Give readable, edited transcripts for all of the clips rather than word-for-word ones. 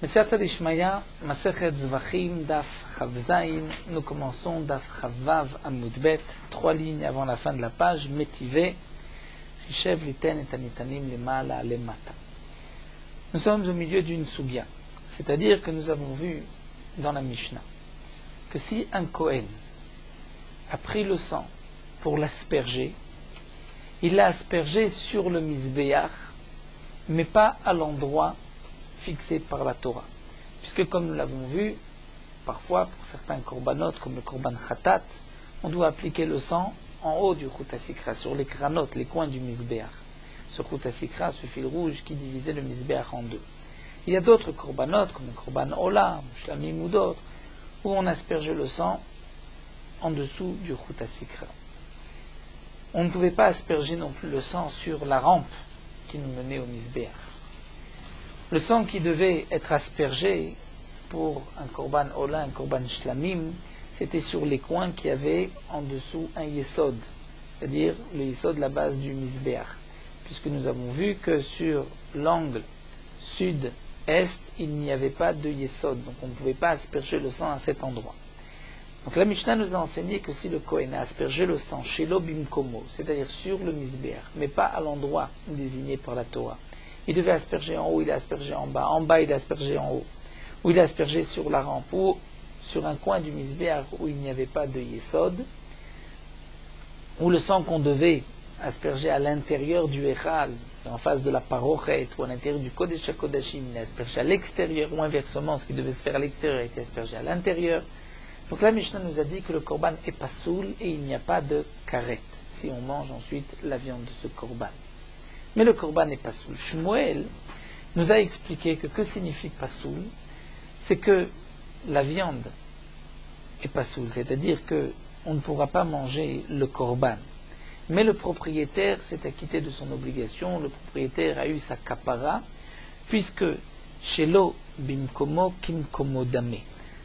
Messiata d'Ishmaya, Masechet Zvachim, Daf Chavzaïn, nous commençons Daf Chavav Amudbet, 3 lignes avant la fin de la page, Métivé, Rishev Liten et Tanitanim Lemala Lemata. Nous sommes au milieu d'une soubia, c'est-à-dire que nous avons vu dans la Mishnah que si un Kohen a pris le sang pour l'asperger, il l'a aspergé sur le Mizbeach, mais pas à l'endroit fixé par la Torah. Puisque comme nous l'avons vu, parfois pour certains korbanot, comme le korban khatat, on doit appliquer le sang en haut du chut hasikra, sur les kranotes, les coins du Mizbeach. Ce chut hasikra, ce fil rouge qui divisait le Mizbeach en deux. Il y a d'autres korbanot, comme le korban ola, shlamim ou d'autres, où on asperge le sang en dessous du chut hasikra. On ne pouvait pas asperger non plus le sang sur la rampe qui nous menait au Mizbeach. Le sang qui devait être aspergé pour un korban ola, un korban shlamim, c'était sur les coins qui avaient en dessous un yesod, c'est-à-dire le yesod, la base du Mizbeach. Puisque nous avons vu que sur l'angle sud-est, il n'y avait pas de yesod, donc on ne pouvait pas asperger le sang à cet endroit. Donc la Mishnah nous a enseigné que si le Kohen a aspergé le sang chez l'obimkomo, c'est-à-dire sur le Mizbeach, mais pas à l'endroit désigné par la Torah, il devait asperger en haut, il a aspergé en bas il a aspergé en haut, ou il a aspergé sur la rampe, ou sur un coin du Mizbeach où il n'y avait pas de yesod, ou le sang qu'on devait asperger à l'intérieur du Echal, en face de la parochet, ou à l'intérieur du Kodesh HaKodashim, il a aspergé à l'extérieur, ou inversement, ce qui devait se faire à l'extérieur a été aspergé à l'intérieur. Donc la Mishnah nous a dit que le korban est pasoul et il n'y a pas de karet, si on mange ensuite la viande de ce korban. Mais le korban est pasoul. Shmuel nous a expliqué que signifie pasoul, c'est que la viande est pasoul, c'est-à-dire que on ne pourra pas manger le korban. Mais le propriétaire s'est acquitté de son obligation, le propriétaire a eu sa kapara, puisque shelo bimkomo kimkomo dame,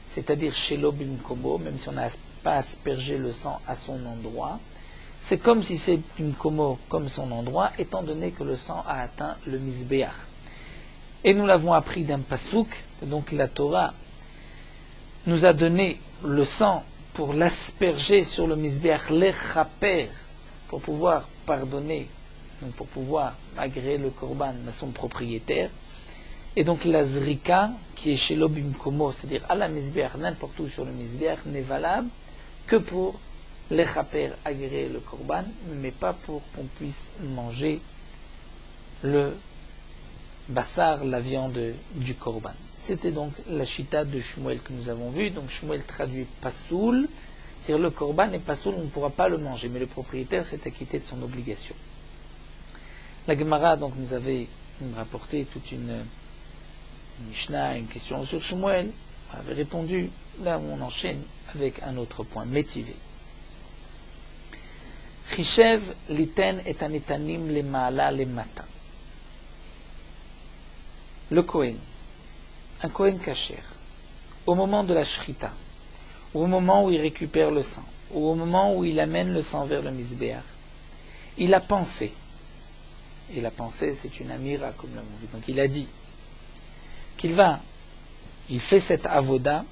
c'est-à-dire shelo bimkomo, même si on n'a pas aspergé le sang à son endroit, c'est comme si c'est bimkomo comme son endroit, étant donné que le sang a atteint le Mizbeach. Et nous l'avons appris d'un pasouk, donc la Torah nous a donné le sang pour l'asperger sur le Mizbeach, lechaper, pour pouvoir pardonner, donc pour pouvoir agréer le korban à son propriétaire. Et donc la zrika, qui est chez l'obimkomo, c'est-à-dire à la Mizbeach, n'importe où sur le Mizbeach, n'est valable que pour lechaper, agréer le korban, mais pas pour qu'on puisse manger le bassar, la viande du korban. C'était donc la chita de Shmuel que nous avons vue. Donc Shmuel traduit pasoul, c'est-à-dire le korban est pasoul, on ne pourra pas le manger, mais le propriétaire s'est acquitté de son obligation. La Gemara donc nous avait rapporté toute une Mishnah, une question sur Shmuel, on avait répondu. Là où on enchaîne avec un autre point, métivé. Rishev liten et tanitanim le maala le mata. Le Kohen, un Kohen kasher, au moment de la shrita, ou au moment où il récupère le sang, ou au moment où il amène le sang vers le Mizbeach, il a pensé, et la pensée c'est une amira comme l'avons vu, donc il a dit il fait cette avoda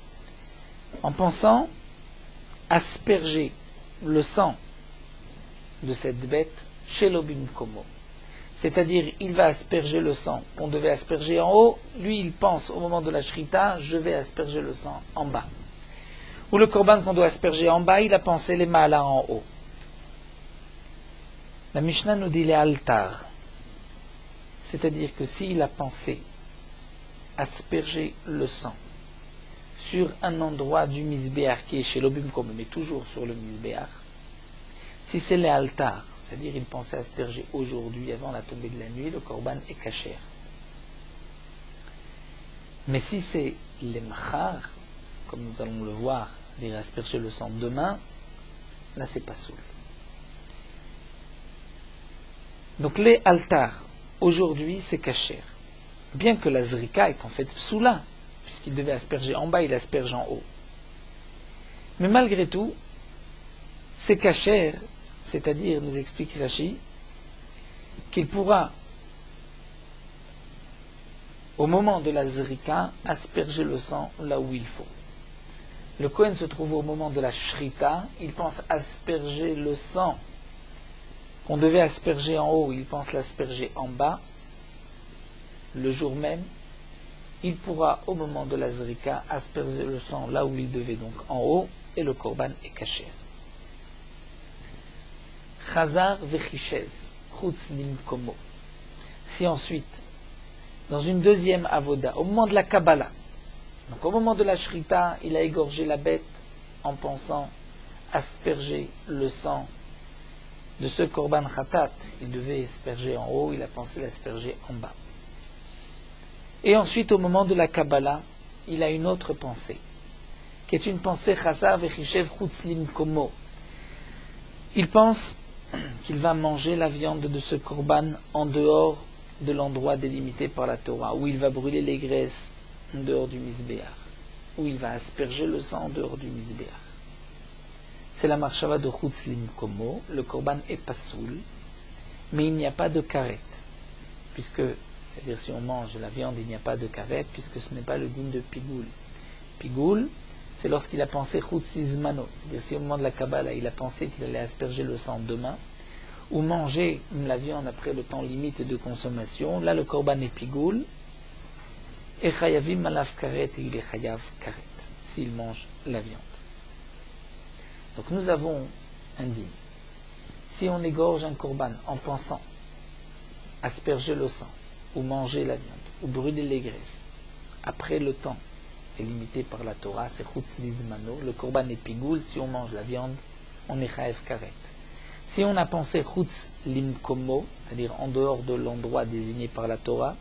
en pensant asperger le sang de cette bête chez l'obimkomo. C'est-à-dire, il va asperger le sang qu'on devait asperger en haut, lui il pense au moment de la shrita, je vais asperger le sang en bas. Ou le korban qu'on doit asperger en bas, il a pensé les malas en haut. La Mishnah nous dit les altar, c'est-à-dire que s'il a pensé asperger le sang sur un endroit du Mizbeach qui est chez l'obimkomo, mais toujours sur le Mizbeach, si c'est les altars, c'est-à-dire il pensait asperger aujourd'hui avant la tombée de la nuit, le korban est kasher. Mais si c'est les machar, comme nous allons le voir, il va asperger le sang demain, là c'est pas soul. Donc les altars, aujourd'hui c'est kasher. Bien que la zrika est en fait soula, puisqu'il devait asperger en bas, il asperge en haut. Mais malgré tout, c'est kasher, c'est-à-dire, nous explique Rashi, qu'il pourra au moment de la zrika, asperger le sang là où il faut. Le Kohen se trouve au moment de la shrita, il pense asperger le sang qu'on devait asperger en haut, il pense l'asperger en bas. Le jour même, il pourra au moment de la zrika asperger le sang là où il devait, donc en haut, et le korban est caché. Chazar vechishev, chutz limkomo. Si ensuite, dans une deuxième avoda, au moment de la Kabbalah, donc au moment de la shrita, il a égorgé la bête en pensant asperger le sang de ce korban khatat, il devait asperger en haut, il a pensé l'asperger en bas. Et ensuite, au moment de la Kabbalah, il a une autre pensée, qui est une pensée chazar vechishev chutz limkomo. Il pense qu'il va manger la viande de ce korban en dehors de l'endroit délimité par la Torah, où il va brûler les graisses en dehors du misbéach, où il va asperger le sang en dehors du misbéach. C'est la marshava de chutz limkomo, le korban est pasoul, mais il n'y a pas de karet, puisque, c'est-à-dire si on mange la viande, il n'y a pas de karet, puisque ce n'est pas le din de pigoul. Pigoul, c'est lorsqu'il a pensé chutz izmano, c'est-à-dire si au moment de la Kabbalah, il a pensé qu'il allait asperger le sang demain, ou manger la viande après le temps limite de consommation, là le korban est pigoul, et chayavim alav karet, et il est chayav karet, s'il mange la viande. Donc nous avons un dîme. Si on égorge un korban en pensant asperger le sang, ou manger la viande, ou brûler les graisses, après le temps est limité par la Torah, c'est chutz lizmano, le korban est pigoul, si on mange la viande, on est chayav karet. Si on a pensé chutz limkomo, c'est-à-dire en dehors de l'endroit désigné par la Torah,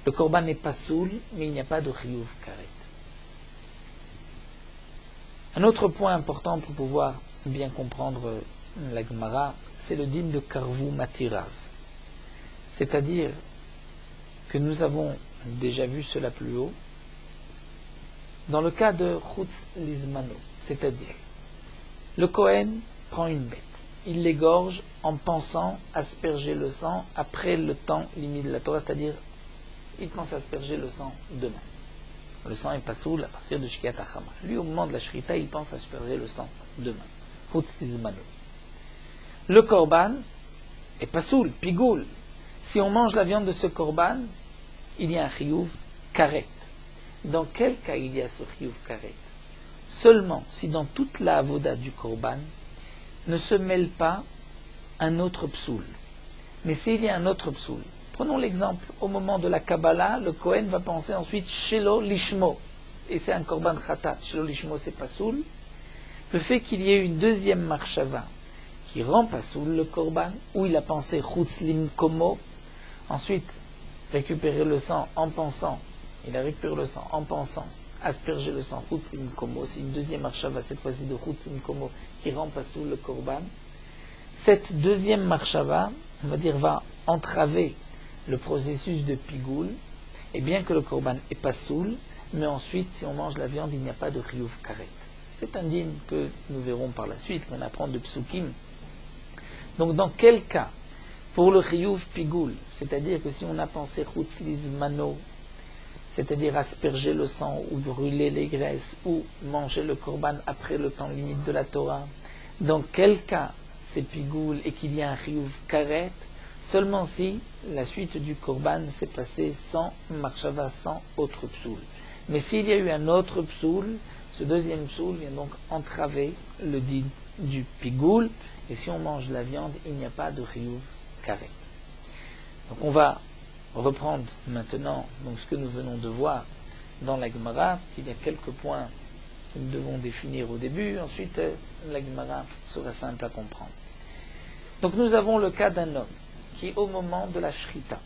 le korban n'est pas soul, mais il n'y a pas de chiyuv karet. Un autre point important pour pouvoir bien comprendre la Gemara, c'est le din de karvu matirav. C'est-à-dire que nous avons déjà vu cela plus haut, dans le cas de chutz lizmano, c'est-à-dire le Kohen prend une bête, il l'égorge en pensant asperger le sang après le temps limite de la Torah, c'est-à-dire il pense asperger le sang demain. Le sang est pas soul à partir de Shkiat HaChamar. Lui, au moment de la Shrita, il pense asperger le sang demain. Chutz lizmano. Le korban est pas soul, pigoul. Si on mange la viande de ce korban, il y a un chiyuv karet. Dans quel cas il y a ce chiyuv karet? Seulement si dans toute la avoda du korban ne se mêle pas un autre psoul. Mais s'il y a un autre psoul, prenons l'exemple, au moment de la Kabbalah, le Kohen va penser ensuite Shelo Lishmo, et c'est un korban khatat, Shelo Lishmo c'est pas soul. Le fait qu'il y ait une deuxième marshava qui rend pas soul le korban, où il a pensé chutz limkomo, ensuite récupérer le sang en pensant, il a récupéré le sang en pensant, asperger le sang chutz limkomo, c'est une deuxième marshava, cette fois-ci de chutz limkomo, qui rend pas soul le korban. Cette deuxième marshava, on va dire, va entraver le processus de pigoul, et bien que le korban est pas soul, mais ensuite, si on mange la viande, il n'y a pas de chiyuv karet. C'est un dîme que nous verrons par la suite, qu'on apprend de psukim. Donc, dans quel cas, pour le chiyuv pigoul, c'est-à-dire que si on a pensé chutz lizmano, c'est-à-dire asperger le sang ou brûler les graisses ou manger le korban après le temps limite de la Torah, dans quel cas c'est pigoul et qu'il y a un chiyuv karet, seulement si la suite du korban s'est passée sans marshava, sans autre psoul. Mais s'il y a eu un autre psoul, ce deuxième psoul vient donc entraver le din du pigoul, et si on mange la viande, il n'y a pas de chiyuv karet. Donc on va reprendre maintenant donc, ce que nous venons de voir dans la Gemara. Il y a quelques points que nous devons définir au début, ensuite la Gemara sera simple à comprendre. Donc nous avons le cas d'un homme qui, au moment de la shrita,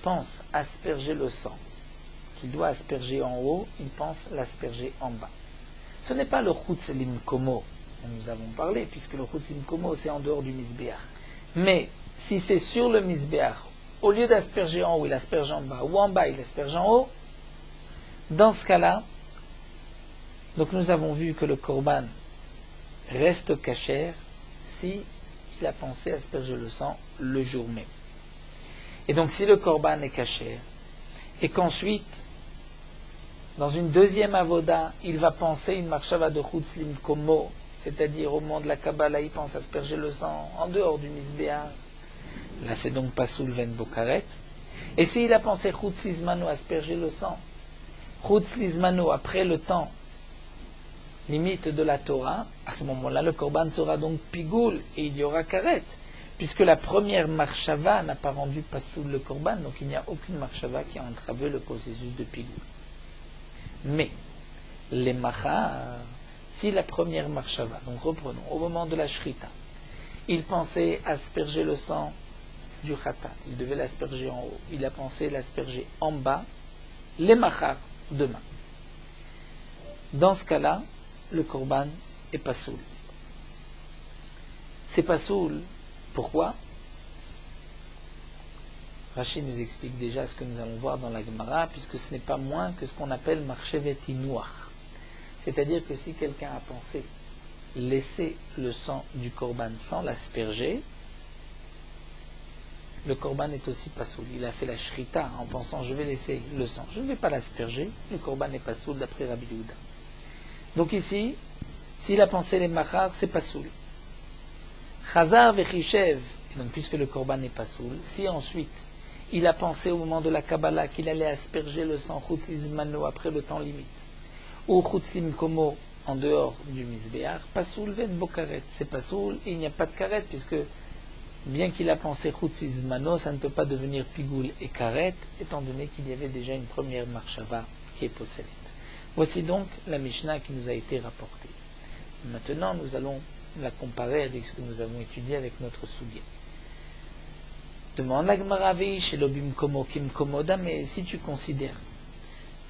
pense asperger le sang, qu'il doit asperger en haut, il pense l'asperger en bas. Ce n'est pas le chutz limkomo dont nous avons parlé, puisque le chutz limkomo c'est en dehors du misbéach. Mais si c'est sur le misbéach, au lieu d'asperger en haut, il asperge en bas, ou en bas, il asperge en haut, dans ce cas-là, donc nous avons vu que le korban reste kasher si il a pensé asperger le sang le jour même. Et donc si le korban est kasher, et qu'ensuite, dans une deuxième avoda, il va penser une marshava de chutz limkomo, c'est-à-dire au moment de la Kabbalah, il pense asperger le sang en dehors du misbéar. Là, c'est donc pasoul ven bokaret. Et s'il a pensé chutz lizmano, asperger le sang, chutz lizmano, après le temps limite de la Torah, à ce moment-là, le korban sera donc pigoul et il y aura karet, puisque la première marshava n'a pas rendu pasoul le korban, donc il n'y a aucune marshava qui a entravé le processus de pigoul. Mais les machar, si la première marshava, donc reprenons, au moment de la shrita, il pensait asperger le sang du khatat, il devait l'asperger en haut, il a pensé l'asperger en bas, les machar, demain. Dans ce cas-là, le korban est pasoul. C'est pasoul, pourquoi? Rachid nous explique déjà ce que nous allons voir dans la Gemara, puisque ce n'est pas moins que ce qu'on appelle marchevet inouach. C'est-à-dire que si quelqu'un a pensé laisser le sang du korban sans l'asperger, le korban est aussi pasoul. Il a fait la shrita en pensant je vais laisser le sang, je ne vais pas l'asperger, le korban est pasoul d'après Rabbi Yehuda. Donc ici, s'il a pensé les machar, c'est pasoul. Chazar vechishev, et donc puisque le korban est pasoul, si ensuite il a pensé au moment de la Kabbalah qu'il allait asperger le sang chutz lizmano après le temps limite, ou chutz limkomo en dehors du misbéar, pasoul ven bokaret, c'est pasoul et il n'y a pas de karet, puisque bien qu'il a pensé chutz lizmano, ça ne peut pas devenir pigoul et karet, étant donné qu'il y avait déjà une première marshava qui est possédée. Voici donc la Mishnah qui nous a été rapportée. Maintenant, nous allons la comparer avec ce que nous avons étudié avec notre Sugya. Demande la Gemara chez l'obim komo kim komoda, mais si tu considères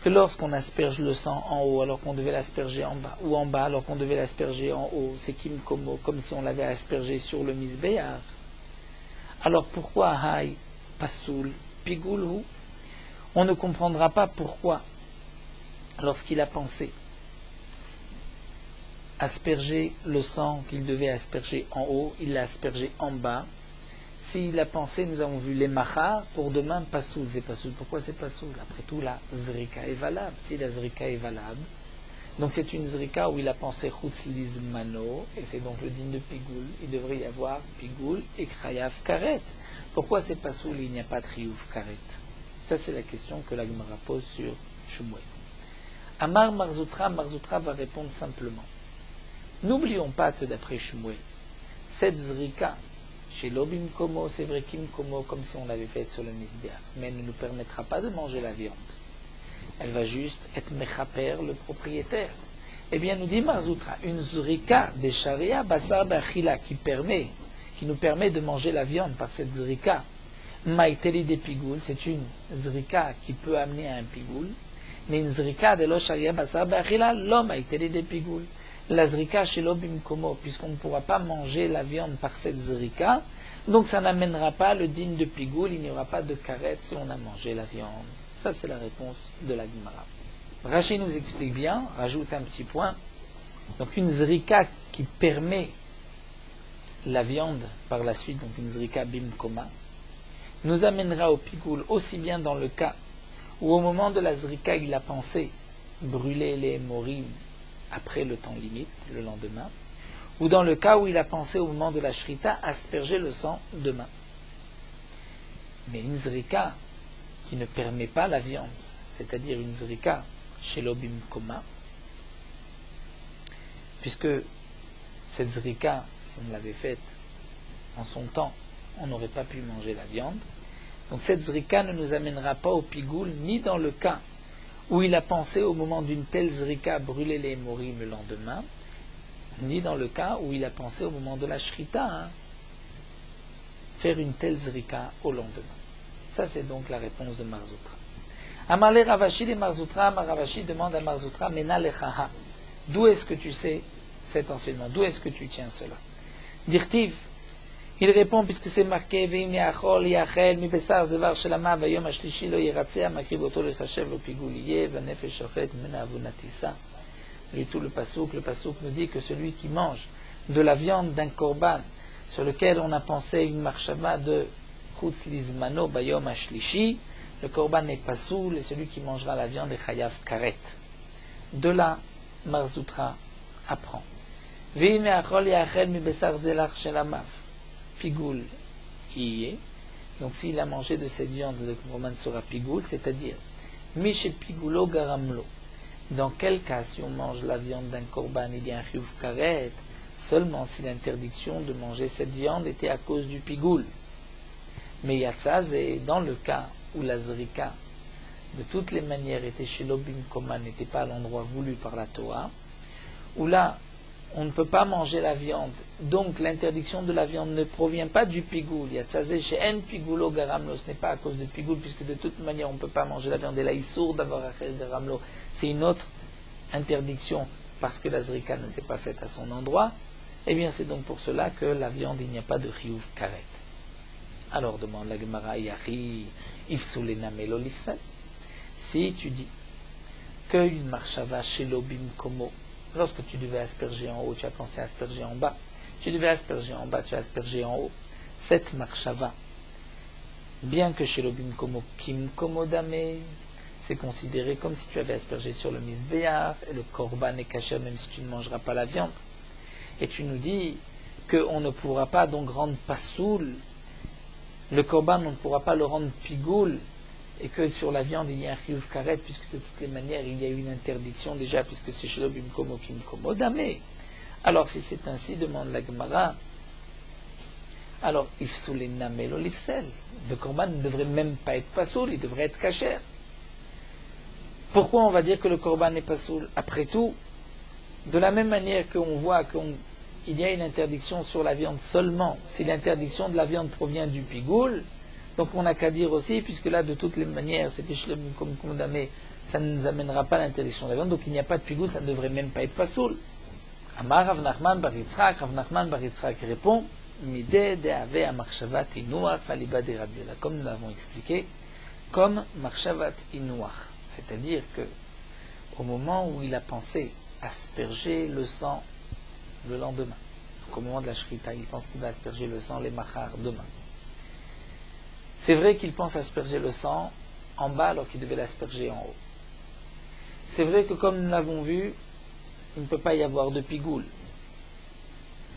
que lorsqu'on asperge le sang en haut alors qu'on devait l'asperger en bas, ou en bas alors qu'on devait l'asperger en haut, c'est kim komo, comme si on l'avait aspergé sur le misbéar, alors pourquoi hay pasoul pigoulhu? On ne comprendra pas pourquoi, lorsqu'il a pensé asperger le sang qu'il devait asperger en haut, il l'a aspergé en bas. S'il a pensé, nous avons vu les machar, pour demain, pasoul, c'est pasoul. Pourquoi c'est pasoul? Après tout, la zrika est valable. Si la zrika est valable, donc c'est une zrika où il a pensé chutz lizmano, et c'est donc le digne de pigoul. Il devrait y avoir pigoul et krayav karet. Pourquoi c'est pasoul et il n'y a pas de triouf karet? Ça, c'est la question que la Gemara pose sur Shmuel. Amar Marzoutra va répondre simplement. N'oublions pas que d'après Shmuel, cette zrika, chez l'obim komo, c'est vrai kim komo, comme si on l'avait fait sur le misbéar, mais elle ne nous permettra pas de manger la viande. Elle va juste être mechaper, le propriétaire. Eh bien, nous dit Marzoutra, une zrika des sharia basar bachila qui nous permet de manger la viande par cette zrika, maïteli des pigoul, c'est une zrika qui peut amener à un pigoul, mais une zrika de lo sharia basar bachila, l'homme maïteli des pigoul. La zrika chez l'obim komo, puisqu'on ne pourra pas manger la viande par cette zrika, donc ça n'amènera pas le digne de pigoul, il n'y aura pas de karet si on a mangé la viande. Ça, c'est la réponse de la Gemara. Rashi nous explique bien, rajoute un petit point. Donc une zrika qui permet la viande par la suite, donc une zrika bim koma, nous amènera au pigoul aussi bien dans le cas où au moment de la zrika il a pensé brûler les morim après le temps limite, le lendemain, ou dans le cas où il a pensé au moment de la shrita asperger le sang demain. Mais une zrika qui ne permet pas la viande, c'est-à-dire une zrika chez l'obim koma, puisque cette zrika, si on l'avait faite en son temps, on n'aurait pas pu manger la viande. Donc cette zrika ne nous amènera pas au pigoul, ni dans le cas où il a pensé au moment d'une telle zrika brûler les morim le lendemain, ni dans le cas où il a pensé au moment de la shrita faire une telle zrika au lendemain. Ça, c'est donc la réponse de Marzoutra. Amarle Ravashi les Marzoutra, Ravashi demande à Marzoutra, Mena lechaha, d'où est-ce que tu sais cet enseignement, d'où est-ce que tu tiens cela? Dirtiv, il répond, puisque c'est marqué, Veim yachol yachel mi besar zevar shelama vayom ashlishi lo yiratzea makrivoto lechashev lo piguliye vanefesh shochet mena avunatisa. Et tout le pasouk nous dit que celui qui mange de la viande d'un korban sur lequel on a pensé une marshava de chutz lizmano bayom ashlishi, le korban n'est pas soul et celui qui mangera la viande est chayav karet. De là, Marzoutra apprend. Ve'ime achol yachel mi besar zelach shel amav. Pigoul y est. Donc s'il a mangé de cette viande, le korban sera pigoul, c'est-à-dire Miche pigoulo garamlo. Dans quel cas, si on mange la viande d'un korban, il y a un chiyuv karet, seulement si l'interdiction de manger cette viande était à cause du pigoul. Mais yatzaz est dans le cas où la zrika, de toutes les manières, était chez l'obim koma, n'était pas à l'endroit voulu par la Torah, où là, on ne peut pas manger la viande, donc l'interdiction de la viande ne provient pas du pigoul. Yatzaz chez en pigoulo garamlo, ce n'est pas à cause du pigoul, puisque de toute manière, on ne peut pas manger la viande. Et là, il sourd d'avoir achel garamlo. C'est une autre interdiction, parce que la zrika ne s'est pas faite à son endroit. Eh bien, c'est donc pour cela que la viande, il n'y a pas de chiyuv karet. Alors, demande la Gemara, Yahi, ifsulena melo lifsel. Si tu dis qu'une marchava chez l'obim komo, lorsque tu devais asperger en haut, tu as pensé asperger en bas. Tu devais asperger en bas, tu as aspergé en haut. Cette marchava, bien que chez l'obim komo kim komodame, c'est considéré comme si tu avais aspergé sur le misbéar, et le korban est caché même si tu ne mangeras pas la viande. Et tu nous dis qu'on ne pourra pas donc rendre pasoul, le korban, on ne pourra pas le rendre pigoul, et que sur la viande il y a un chiyuv karet, puisque de toutes les manières il y a une interdiction déjà, puisque c'est chez l'obim komo kim komodame. Alors si c'est ainsi, demande la Gemara, alors ifsulena melo lifsel, le korban ne devrait même pas être pasoul, il devrait être kasher. Pourquoi on va dire que le korban n'est pas soul? Après tout, de la même manière qu'on voit qu'il y a une interdiction sur la viande seulement, si l'interdiction de la viande provient du pigoul, donc on n'a qu'à dire aussi, puisque là de toutes les manières, c'était comme condamné, ça ne nous amènera pas l'interdiction de la viande, donc il n'y a pas de pigoul, ça ne devrait même pas être pas soul. Amar Rav Nachman bar Yitzchak, Rav Nachman bar Yitzchak répond, Mideh de'ave amarchavat inuach aliba de Rabbi Yoda, comme nous l'avons expliqué, comme marchavat inuach. C'est-à-dire que au moment où il a pensé asperger le sang le lendemain, donc au moment de la shrita, il pense qu'il va asperger le sang les machar demain. C'est vrai qu'il pense asperger le sang en bas alors qu'il devait l'asperger en haut. C'est vrai que comme nous l'avons vu, il ne peut pas y avoir de pigoul.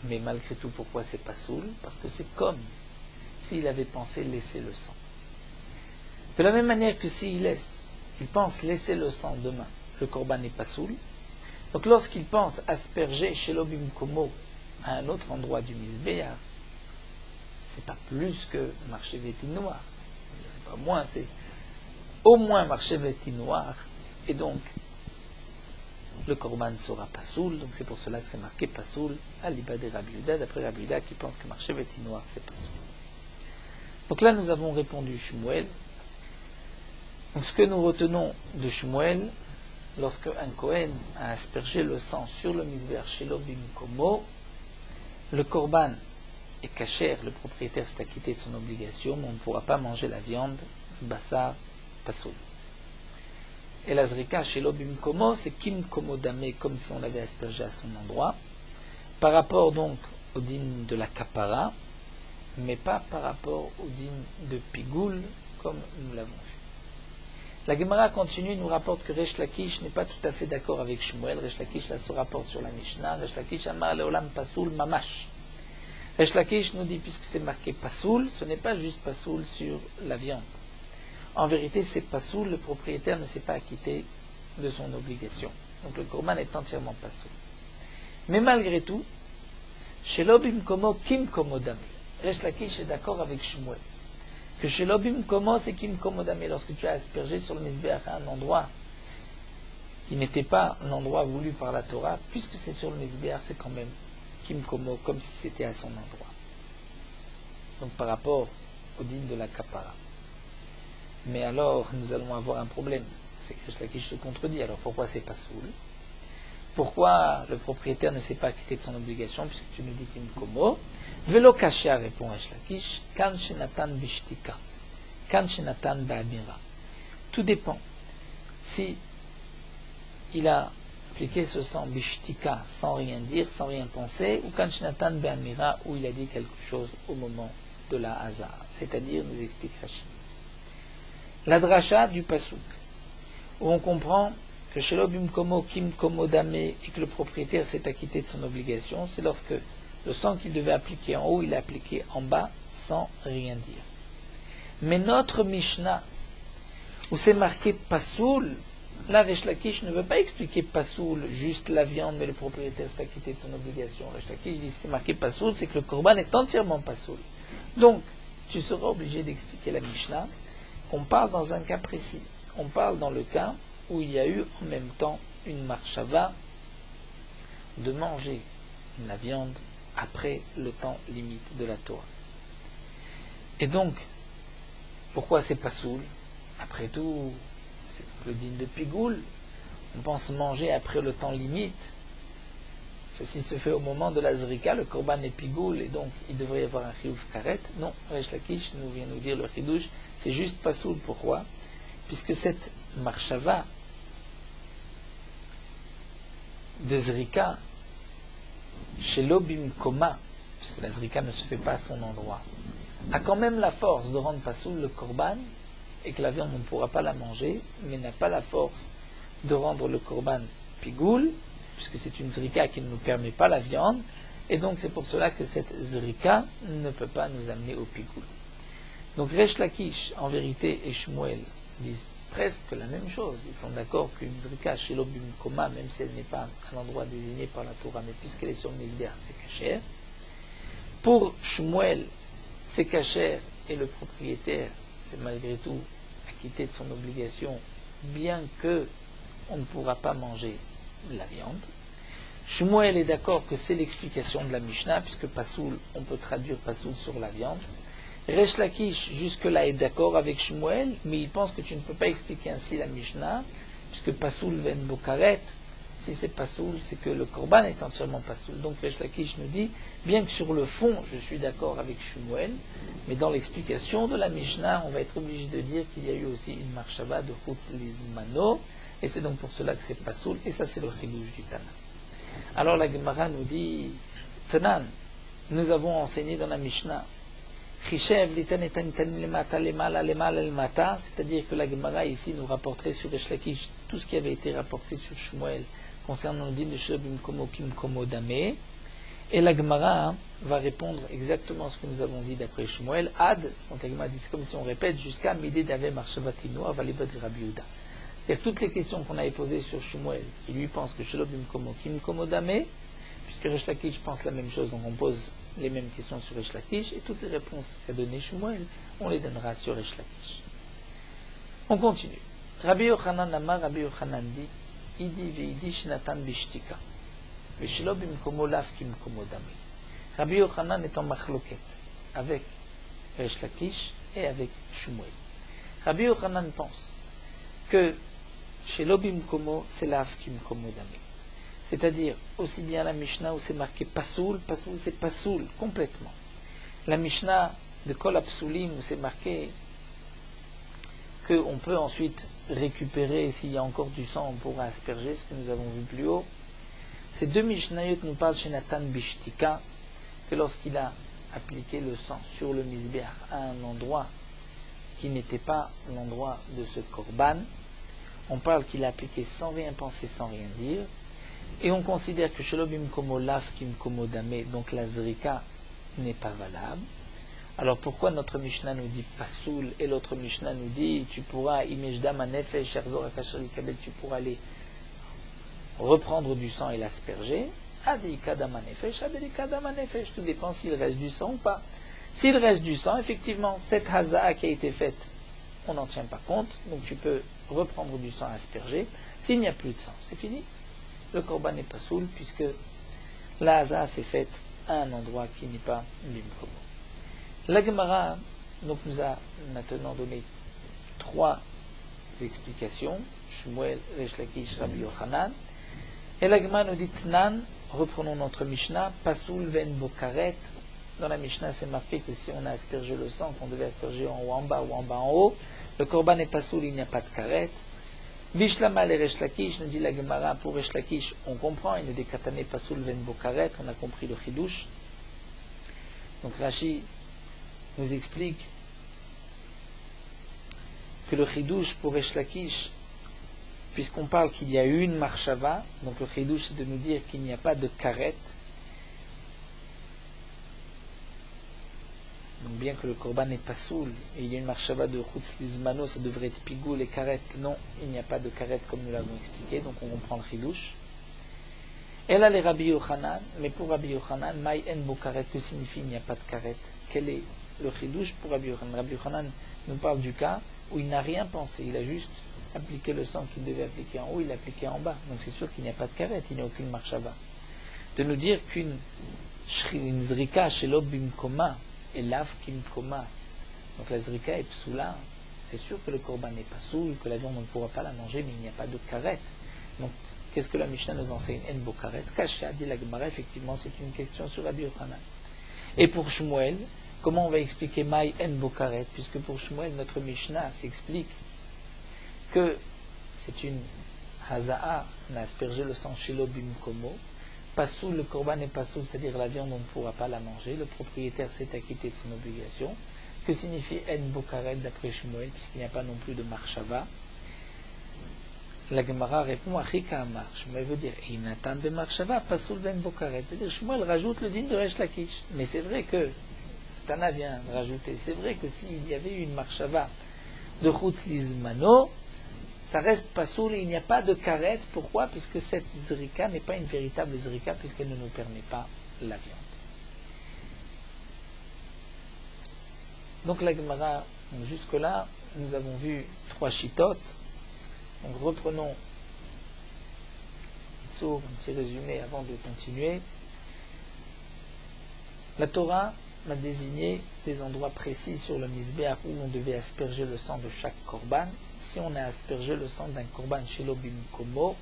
Mais malgré tout, pourquoi c'est pas soul? Parce que c'est comme s'il avait pensé laisser le sang. De la même manière que s'il pense laisser le sang demain, le korban n'est pas soul. Donc lorsqu'il pense asperger chez l'obim komo à un autre endroit du misbéar, c'est pas plus que marché véti noir. C'est pas moins, c'est au moins marché véti noir. Et donc, le korban sera pas soul. Donc c'est pour cela que c'est marqué pas soul à l'ibad de Rabbi Yehuda, d'après Rabbi Yehuda qui pense que marché véti noir, c'est pas soul. Donc là, nous avons répondu Shmuel. Donc ce que nous retenons de Shmuel, lorsque un Kohen a aspergé le sang sur le misbéar chez l'obim komo, le korban est kasher, le propriétaire s'est acquitté de son obligation, mais on ne pourra pas manger la viande, bassar, pasoul. Et la zrika chez l'obim komo, c'est kim komodame, comme si on l'avait aspergé à son endroit, par rapport donc au din de la kapara, mais pas par rapport au din de pigoul, comme nous l'avons vu. La Gemara continue, nous rapporte que Resh Lakish n'est pas tout à fait d'accord avec Shmuel. Resh Lakish là se rapporte sur la Mishnah. Resh Lakish amar leolam pasoul mamash. Resh Lakish nous dit, puisque c'est marqué pasoul, ce n'est pas juste pasoul sur la viande. En vérité, c'est pasoul, le propriétaire ne s'est pas acquitté de son obligation. Donc le korban est entièrement pasoul. Mais malgré tout, chez l'obim komo kim komodame. Resh Lakish est d'accord avec Shmuel. Que chez l'obim komo, c'est kim komodame, lorsque tu as aspergé sur le misbéach à un endroit qui n'était pas l'endroit voulu par la Torah, puisque c'est sur le misbéach, c'est quand même kim komo, comme si c'était à son endroit. Donc par rapport au din de la kapara. Mais alors, nous allons avoir un problème. C'est que Resh Lakish se contredit. Alors pourquoi c'est pas soul? Pourquoi le propriétaire ne s'est pas acquitté de son obligation, puisque tu nous dis kim komo? Velo kashia, répond Resh Lakish, kan shenatan bishtika, kan shenatan ba'amira. Tout dépend. Si il a appliqué ce sang bishtika sans rien dire, sans rien penser, ou kan shenatan ba'amira, où il a dit quelque chose au moment de la hazara. C'est-à-dire, nous explique Rashi. La dracha du pasouk, où on comprend que chez l'obimkomo kim komodame et que le propriétaire s'est acquitté de son obligation, c'est lorsque le sang qu'il devait appliquer en haut, il l'a appliqué en bas sans rien dire. Mais notre Mishnah, où c'est marqué pasoul, là Resh Lakish ne veut pas expliquer pasoul, juste la viande, mais le propriétaire s'est acquitté de son obligation. Resh Lakish dit c'est marqué pasoul, c'est que le korban est entièrement pasoul. Donc, tu seras obligé d'expliquer la Mishnah qu'on parle dans un cas précis. On parle dans le cas où il y a eu en même temps une marshava de manger la viande après le temps limite de la Torah. Et donc, pourquoi c'est pas soul? Après tout, c'est le digne de Pigoul. On pense manger après le temps limite. Ceci se fait au moment de la Zrika, le Korban est Pigoul, et donc il devrait y avoir un Chiyuv Karet. Non, Resh Lakish nous vient nous dire le Chidouche, c'est juste pas soul. Pourquoi? Puisque cette marshava de Zrika, chez l'Obim Koma, puisque la Zrika ne se fait pas à son endroit, a quand même la force de rendre pasoul le Korban, et que la viande on ne pourra pas la manger, mais n'a pas la force de rendre le Korban Pigoul, puisque c'est une Zrika qui ne nous permet pas la viande, et donc c'est pour cela que cette Zrika ne peut pas nous amener au Pigoul. Donc Resh Lakish, en vérité, et Shmuel disent presque la même chose. Ils sont d'accord qu'une Zrika chez l'Obim Koma, même si elle n'est pas à l'endroit désigné par la Torah, mais puisqu'elle est sur le Nigder, c'est kasher. Pour Shmuel, c'est kasher, et le propriétaire c'est malgré tout acquitté de son obligation, bien que on ne pourra pas manger la viande. Shmuel est d'accord que c'est l'explication de la Mishnah, puisque pasoul, on peut traduire pasoul sur la viande. Resh Lakish, jusque-là, est d'accord avec Shmuel, mais il pense que tu ne peux pas expliquer ainsi la Mishnah, puisque pasoul ven bokaret, si c'est pasoul, c'est que le korban est entièrement pasoul. Donc Resh Lakish nous dit, bien que sur le fond, je suis d'accord avec Shmuel, mais dans l'explication de la Mishnah, on va être obligé de dire qu'il y a eu aussi une marshava de Chutz Lizmano, et c'est donc pour cela que c'est pasoul, et ça c'est le chidouche du Tana. Alors la Gemara nous dit, Tanan, nous avons enseigné dans la Mishnah, c'est-à-dire que la Gemara ici nous rapporterait sur Resh Lakish tout ce qui avait été rapporté sur Shmuel concernant le din de Shlobim Komo Kim Komo Dame, et la Gemara va répondre exactement ce que nous avons dit d'après Shmuel, Ad, donc la Gemara dit c'est comme si on répète jusqu'à Midé Dave Marchavatino Avalibad Rabbi Yehuda. C'est-à-dire toutes les questions qu'on avait posées sur Shmuel, qui lui pense que Shlobim Komo Kim Komo Dame, puisque Resh Lakish pense la même chose, donc on pose les mêmes questions sur Resh Lakish, et toutes les réponses qu'a donné Shmuel, on les donnera sur Resh Lakish. On continue. Rabbi Yochanan Amar, Rabbi Yochanan dit, Idi veidi shinatan bishtika, veshelo bimkomo laf kimkomo dame. Rabbi Yochanan est en machloket avec Resh Lakish et avec Shmuel. Rabbi Yochanan pense que chez l'obimkomo, c'est laf kimkomo dame. C'est-à-dire, aussi bien la Mishnah où c'est marqué pasoul, pasoul c'est pasoul, complètement. La Mishnah de Kol Apsulim où c'est marqué qu'on peut ensuite récupérer, s'il y a encore du sang, on pourra asperger, ce que nous avons vu plus haut. Ces deux Mishnayot nous parlent chez Nathan Bishtika, que lorsqu'il a appliqué le sang sur le Mizbeach à un endroit qui n'était pas l'endroit de ce korban, on parle qu'il a appliqué sans rien penser, sans rien dire. Et on considère que Shelobim Komo Laf Kim Komo Dame, donc la Zrika, n'est pas valable. Alors pourquoi notre Mishnah nous dit Pasoul et l'autre Mishnah nous dit tu pourras, Imejda Manefesh, Sherzor Akashar Likabel, tu pourras aller reprendre du sang et l'asperger. Adeika Damanefesh, Adeika Damanefesh, tout dépend s'il reste du sang ou pas. S'il reste du sang, effectivement, cette Haza'a qui a été faite, on n'en tient pas compte, donc tu peux reprendre du sang asperger. S'il n'y a plus de sang, c'est fini. Le korban n'est pas soul, puisque la haza s'est faite à un endroit qui n'est pas bimkomo. La Gemara donc, nous a maintenant donné 3 explications, Shmuel, Resh Lakish, Rabbi Yochanan, et la Gemara nous dit Tnan, reprenons notre Mishnah, Pasoul ven bokaret. Dans la Mishnah c'est marqué que si on a aspergé le sang, qu'on devait asperger en haut en bas ou en bas en haut, le korban n'est pas soul, il n'y a pas de karet. Bishlama le Resh Lakish, nous dit la Gemara, pour Resh Lakish, on comprend, il est des katane pasoul ven bokaret, on a compris le chidouche. Donc Rashi nous explique que le chidouche pour Resh Lakish, puisqu'on parle qu'il y a une marshava, donc le chidouche c'est de nous dire qu'il n'y a pas de karet. Donc bien que le korban n'est pas soul, et il y a une marshava de chutz lizmano, ça devrait être pigoul et karet. Non, il n'y a pas de karet comme nous l'avons expliqué, donc on comprend le chidouche. Elle a les Rabbi Yochanan, mais pour Rabbi Yochanan, Maï en bo karet, que signifie il n'y a pas de karet? Quel est le chidouche pour Rabbi Yochanan? Rabbi Yochanan nous parle du cas où il n'a rien pensé, il a juste appliqué le sang qu'il devait appliquer en haut, il l'a appliqué en bas. Donc c'est sûr qu'il n'y a pas de karet, il n'y a aucune marshava. De nous dire qu'une zrika chez l'obimkoma est lave kimkoma, donc la zrika est psoula, c'est sûr que le korban n'est pas soul, que la viande on ne pourra pas la manger, mais il n'y a pas de karet. Donc qu'est-ce que la Mishnah nous enseigne? En bo karet. Kasha, dit la Gemara, effectivement c'est une question sur Rabbi Yochanan. Et pour Shmuel, comment on va expliquer Maï en bo karet? Puisque pour Shmuel, notre Mishnah s'explique que c'est une haza'a, on a aspergé le sang chez l'obimkomo, pas sous le korban n'est pas sous, c'est-à-dire la viande on ne pourra pas la manger, le propriétaire s'est acquitté de son obligation. Que signifie en bo karet d'après Shmuel, puisqu'il n'y a pas non plus de marshava? La Gemara répond à Chika Amar. Shmuel veut dire Inatan de marshava, pas sous le en bo karet. C'est-à-dire Shmuel rajoute le din de Resh Lakish. Mais c'est vrai que Tana vient rajouter, c'est vrai que s'il y avait une marshava de chutz lizmano, ça reste pas soul et il n'y a pas de karet. Pourquoi? Puisque cette zrika n'est pas une véritable zrika, puisqu'elle ne nous permet pas la viande. Donc la Gemara, jusque-là, nous avons vu 3 chitotes. Donc reprenons un petit résumé avant de continuer. La Torah m'a désigné des endroits précis sur le misbéach où on devait asperger le sang de chaque korban. Si on a aspergé le sang d'un korban chez l'obimkomo,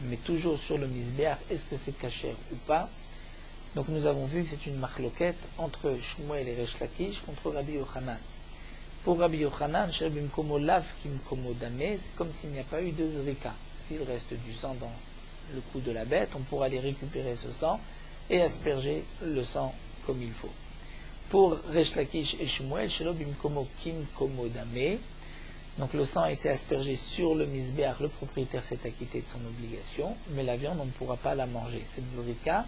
mais toujours sur le misbéach, est-ce que c'est kasher ou pas? Donc nous avons vu que c'est une machloket entre Shmuel et Resh Lakish contre Rabbi Yochanan. Pour Rabbi Yochanan, chez l'obimkomo lav kimkomo damé, c'est comme s'il n'y a pas eu de zrika. S'il reste du sang dans le cou de la bête, on pourra aller récupérer ce sang et asperger le sang comme il faut. Pour Resh Lakish et Shmuel, chez l'obimkomo kimkomo damé, donc le sang a été aspergé sur le misbéach, le propriétaire s'est acquitté de son obligation, mais la viande on ne pourra pas la manger. Cette zrika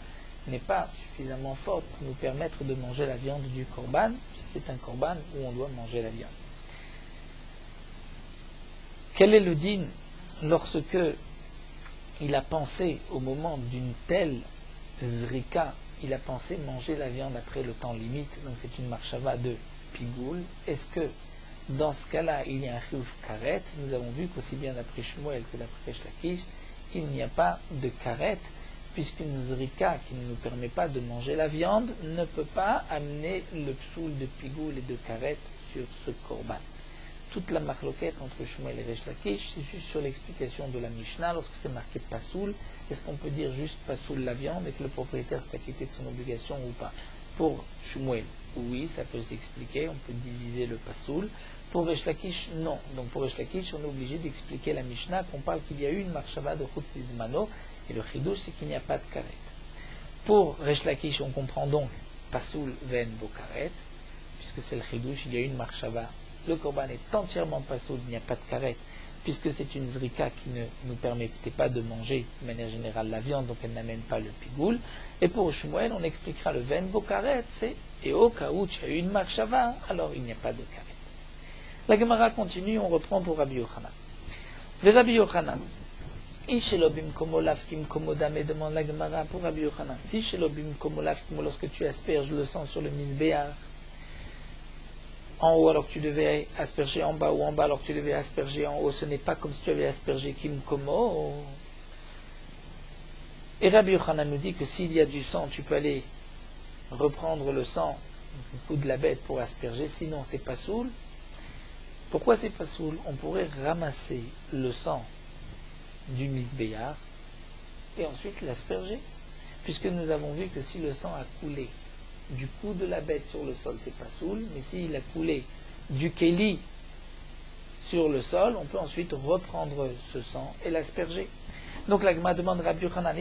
n'est pas suffisamment forte pour nous permettre de manger la viande du korban, si c'est un korban où on doit manger la viande. Quel est le din lorsque il a pensé au moment d'une telle zrika, il a pensé manger la viande après le temps limite, donc c'est une marshava de pigoul? Est-ce que dans ce cas-là, il y a un chiyuv karet? Nous avons vu qu'aussi bien d'après Shmuel que d'après Resh Lakish, il n'y a pas de karet, puisqu'une zrika qui ne nous permet pas de manger la viande ne peut pas amener le psoul de pigoul et de karet sur ce korban. Toute la marloquette entre Shmuel et Resh Lakish, c'est juste sur l'explication de la Mishnah, lorsque c'est marqué pasoul, est-ce qu'on peut dire juste pasoul la viande et que le propriétaire s'est acquitté de son obligation ou pas? Pour Shmuel, oui, ça peut s'expliquer, on peut diviser le pasoul. Pour Resh Lakish, non. Donc pour Resh Lakish, on est obligé d'expliquer la Mishnah, qu'on parle qu'il y a eu une marshava de chutz lizmano, et le chidouche, c'est qu'il n'y a pas de karet. Pour Resh Lakish, on comprend donc pasoul ven bo karet, puisque c'est le chidouche, il y a eu une marshava. Le korban est entièrement pasoul, il n'y a pas de karet, puisque c'est une zrika qui ne nous permettait pas de manger de manière générale la viande, donc elle n'amène pas le pigoul. Et pour Shmuel, on expliquera le ven bo karet, c'est et au cas où il y a eu une marshava, alors il n'y a pas de karet. La Gemara continue, on reprend pour Rabbi Yochanan. Ve Rabbi Yochanan, Ishelobim komolav kim komodame, demande la Gemara pour Rabbi Yochanan. Si shelobim komolav kim, lorsque tu asperges le sang sur le misbéach, en haut alors que tu devais asperger en bas, ou en bas alors que tu devais asperger en haut, ce n'est pas comme si tu avais aspergé kim komo. Et Rabbi Yochanan nous dit que s'il y a du sang, tu peux aller reprendre le sang, le cou de la bête pour asperger, sinon c'est pas soul. Pourquoi c'est pas soul? On pourrait ramasser le sang du misbéach et ensuite l'asperger, puisque nous avons vu que si le sang a coulé du cou de la bête sur le sol, c'est pas soul, mais s'il a coulé du kéli sur le sol, on peut ensuite reprendre ce sang et l'asperger. Donc la Gemara demande Rabbi Yochanan,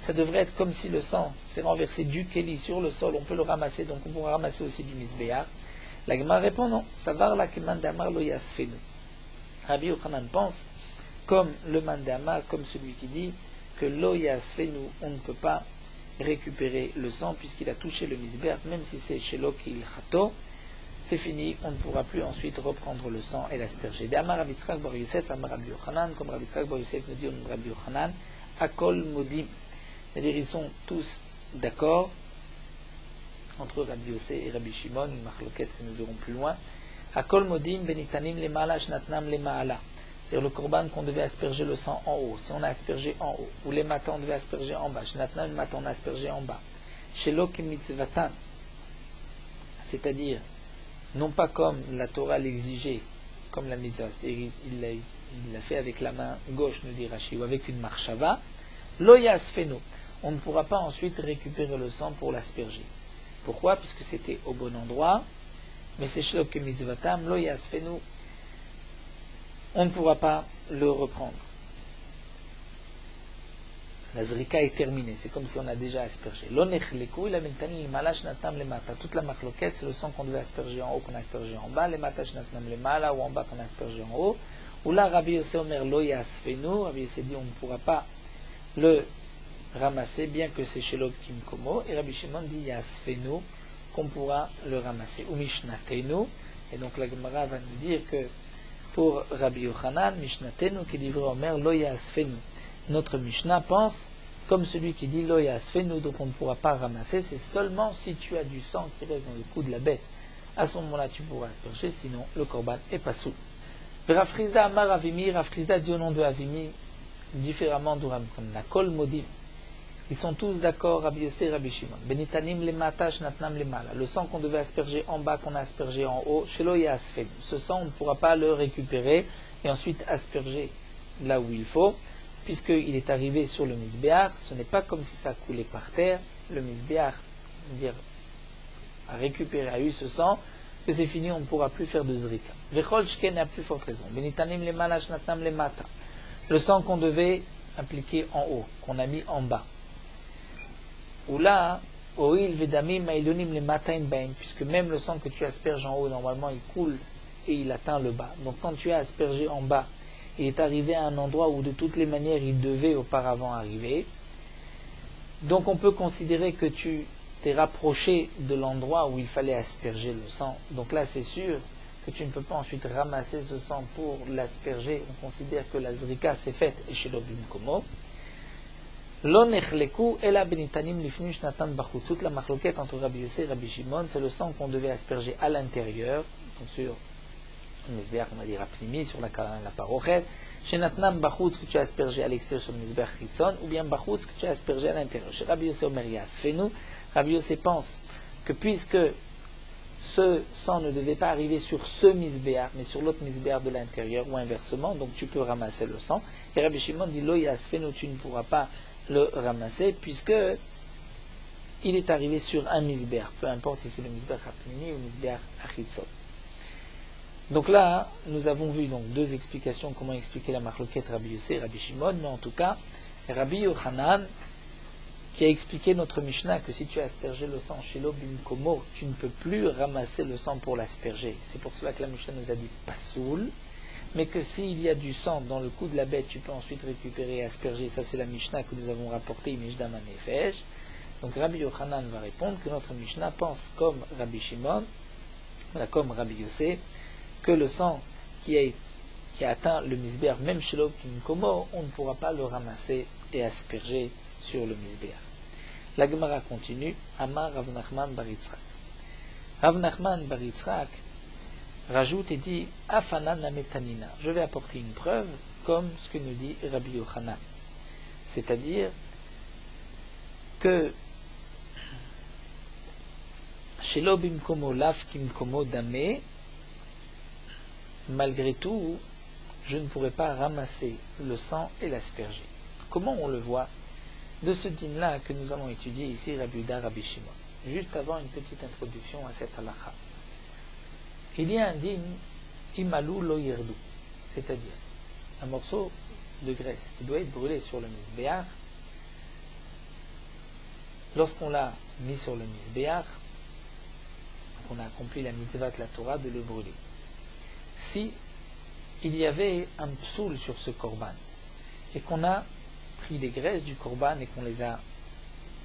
ça devrait être comme si le sang s'est renversé du Keli sur le sol, on peut le ramasser, donc on pourra ramasser aussi du Misbéar. La Gemara répond non, Savar la Keman d'Amar lo yasfenu. Rabbi Yochanan pense, comme le Mandama, comme celui qui dit que lo yasfenu, on ne peut pas récupérer le sang puisqu'il a touché le Misbéar, même si c'est chez l'Okil Chato. C'est fini, on ne pourra plus ensuite reprendre le sang et l'asperger. D'Amar Rabbi Yitzchak bar Yosef, Amar Rabbi Yochanan, comme Rabbi Yitzchak bar Yosef nous dit au nom de Rabbi Yochanan, Akol Modim. C'est-à-dire ils sont tous d'accord entre Rabbi Yosef et Rabbi Shimon, une marloquette que nous verrons plus loin. Akol Modim benitanim le ma'ala shnatnam le ma'ala. C'est-à-dire le korban qu'on devait asperger le sang en haut. Si on a aspergé en haut, ou les matins on devait asperger en bas, shnatnam le matin on a aspergé en bas. Shelo kemitzvatan, c'est-à-dire non pas comme la Torah l'exigeait, comme la mitzvah, c'est-à-dire il l'a fait avec la main gauche, nous dit Rashi, ou avec une marshava, lo yasfenu. On ne pourra pas ensuite récupérer le sang pour l'asperger. Pourquoi? Puisque c'était au bon endroit, mais c'est shlok mitzvatam, lo yasfenu. On ne pourra pas le reprendre. La zrika est terminée, c'est comme si on a déjà aspergé. Toute la marloquette, c'est le sang qu'on devait asperger en haut, qu'on a aspergé en bas, les matash natnam le mala, ou en bas qu'on a aspergé en haut. Ou là, Rabbi Yosef Omer lo yasfenu, Rabbi Yosef dit on ne pourra pas le ramasser, bien que c'est chez l'Obkim Komo, et Rabbi Shimon dit yasfenu, qu'on pourra le ramasser. Ou mishnatenu, et donc la Gemara va nous dire que pour Rabbi Yochanan, mishnatenu, qui dit Omer lo yasfenu. Notre Mishnah pense comme celui qui dit lo yasfenu, donc on ne pourra pas ramasser, c'est seulement si tu as du sang qui reste dans le cou de la bête. À ce moment-là, tu pourras asperger, sinon le korban est pas sous. Rafrizda Amar Avimi, Rafrizda dit au nom de Avimi, différemment du Ramkon, la Kol Modim. Ils sont tous d'accord, Rabbi Yosef et Rabbi Shimon. Benitanim le matash natnam le mala. Le sang qu'on devait asperger en bas, qu'on a aspergé en haut, shelo yasfenu. Ce sang, on ne pourra pas le récupérer et ensuite asperger là où il faut. Puisqu'il est arrivé sur le misbéar, ce n'est pas comme si ça coulait par terre, le misbéar, a récupéré, a eu ce sang, que c'est fini, on ne pourra plus faire de zrika. Vechol shken a plus forte raison. Benitanim le malash natnam le mata. Le sang qu'on devait appliquer en haut, qu'on a mis en bas. Ou là, oil vedamim mailonim le matain bain, puisque même le sang que tu asperges en haut, normalement, il coule et il atteint le bas. Donc quand tu as aspergé en bas, il est arrivé à un endroit où de toutes les manières il devait auparavant arriver. Donc on peut considérer que tu t'es rapproché de l'endroit où il fallait asperger le sang. Donc là c'est sûr que tu ne peux pas ensuite ramasser ce sang pour l'asperger. On considère que la zrika s'est faite et chez l'obim komo. L'onechleku et la benitanim lifnush natan bachou. Toute la marloquette entre Rabbi Yosef et Rabbi Shimon, c'est le sang qu'on devait asperger à l'intérieur, bien sûr. Le misbéach, on va dire apnimi sur la parochet, chez Natnam Bachout que tu as aspergé à l'extérieur sur le misbéach Chitzon, ou bien Bachout que tu as aspergé à l'intérieur. Chez Rabbi Yosef Omer Yasfenu, Rabbi Yosef pense que puisque ce sang ne devait pas arriver sur ce misbéach, mais sur l'autre misbéach de l'intérieur, ou inversement, donc tu peux ramasser le sang. Et Rabbi Shimon dit Lo Yasfenu, tu ne pourras pas le ramasser, puisque il est arrivé sur un misbéach, peu importe si c'est le misbéach apnimi ou le misbéach Chitzon. Donc là, nous avons vu donc deux explications, comment expliquer la marloquette Rabbi Yosef et Rabbi Shimon, mais en tout cas, Rabbi Yochanan, qui a expliqué notre Mishnah que si tu as aspergé le sang chez l'obim komo, tu ne peux plus ramasser le sang pour l'asperger. C'est pour cela que la Mishnah nous a dit pasoul, mais que s'il y a du sang dans le cou de la bête, tu peux ensuite récupérer et asperger. Ça c'est la Mishnah que nous avons rapportée, Mishnah Manefesh. Donc Rabbi Yochanan va répondre que notre Mishnah pense comme Rabbi Shimon, comme Rabbi Yosef, que le sang qui a atteint le misbéach, même chez l'obim komo, on ne pourra pas le ramasser et asperger sur le misbéach. La Gemara continue, Amar Rav Nachman bar Yitzchak. Rav Nachman bar Yitzchak rajoute et dit, Afanan lametanina. Je vais apporter une preuve comme ce que nous dit Rabbi Yochanan. C'est-à-dire que chez l'obim komo, laf kim komo damé, malgré tout, je ne pourrais pas ramasser le sang et l'asperger. Comment on le voit? De ce din-là que nous allons étudier ici, Rabbi Yehuda, Rabbi Shimon. Juste avant une petite introduction à cette halakha. Il y a un din, imalu lo yerdu. c'est-à-dire un morceau de graisse qui doit être brûlé sur le misbéach. Lorsqu'on l'a mis sur le misbéach, on a accompli la mitzvah de la Torah de le brûler. Si il y avait un psoul sur ce korban et qu'on a pris les graisses du korban et qu'on les a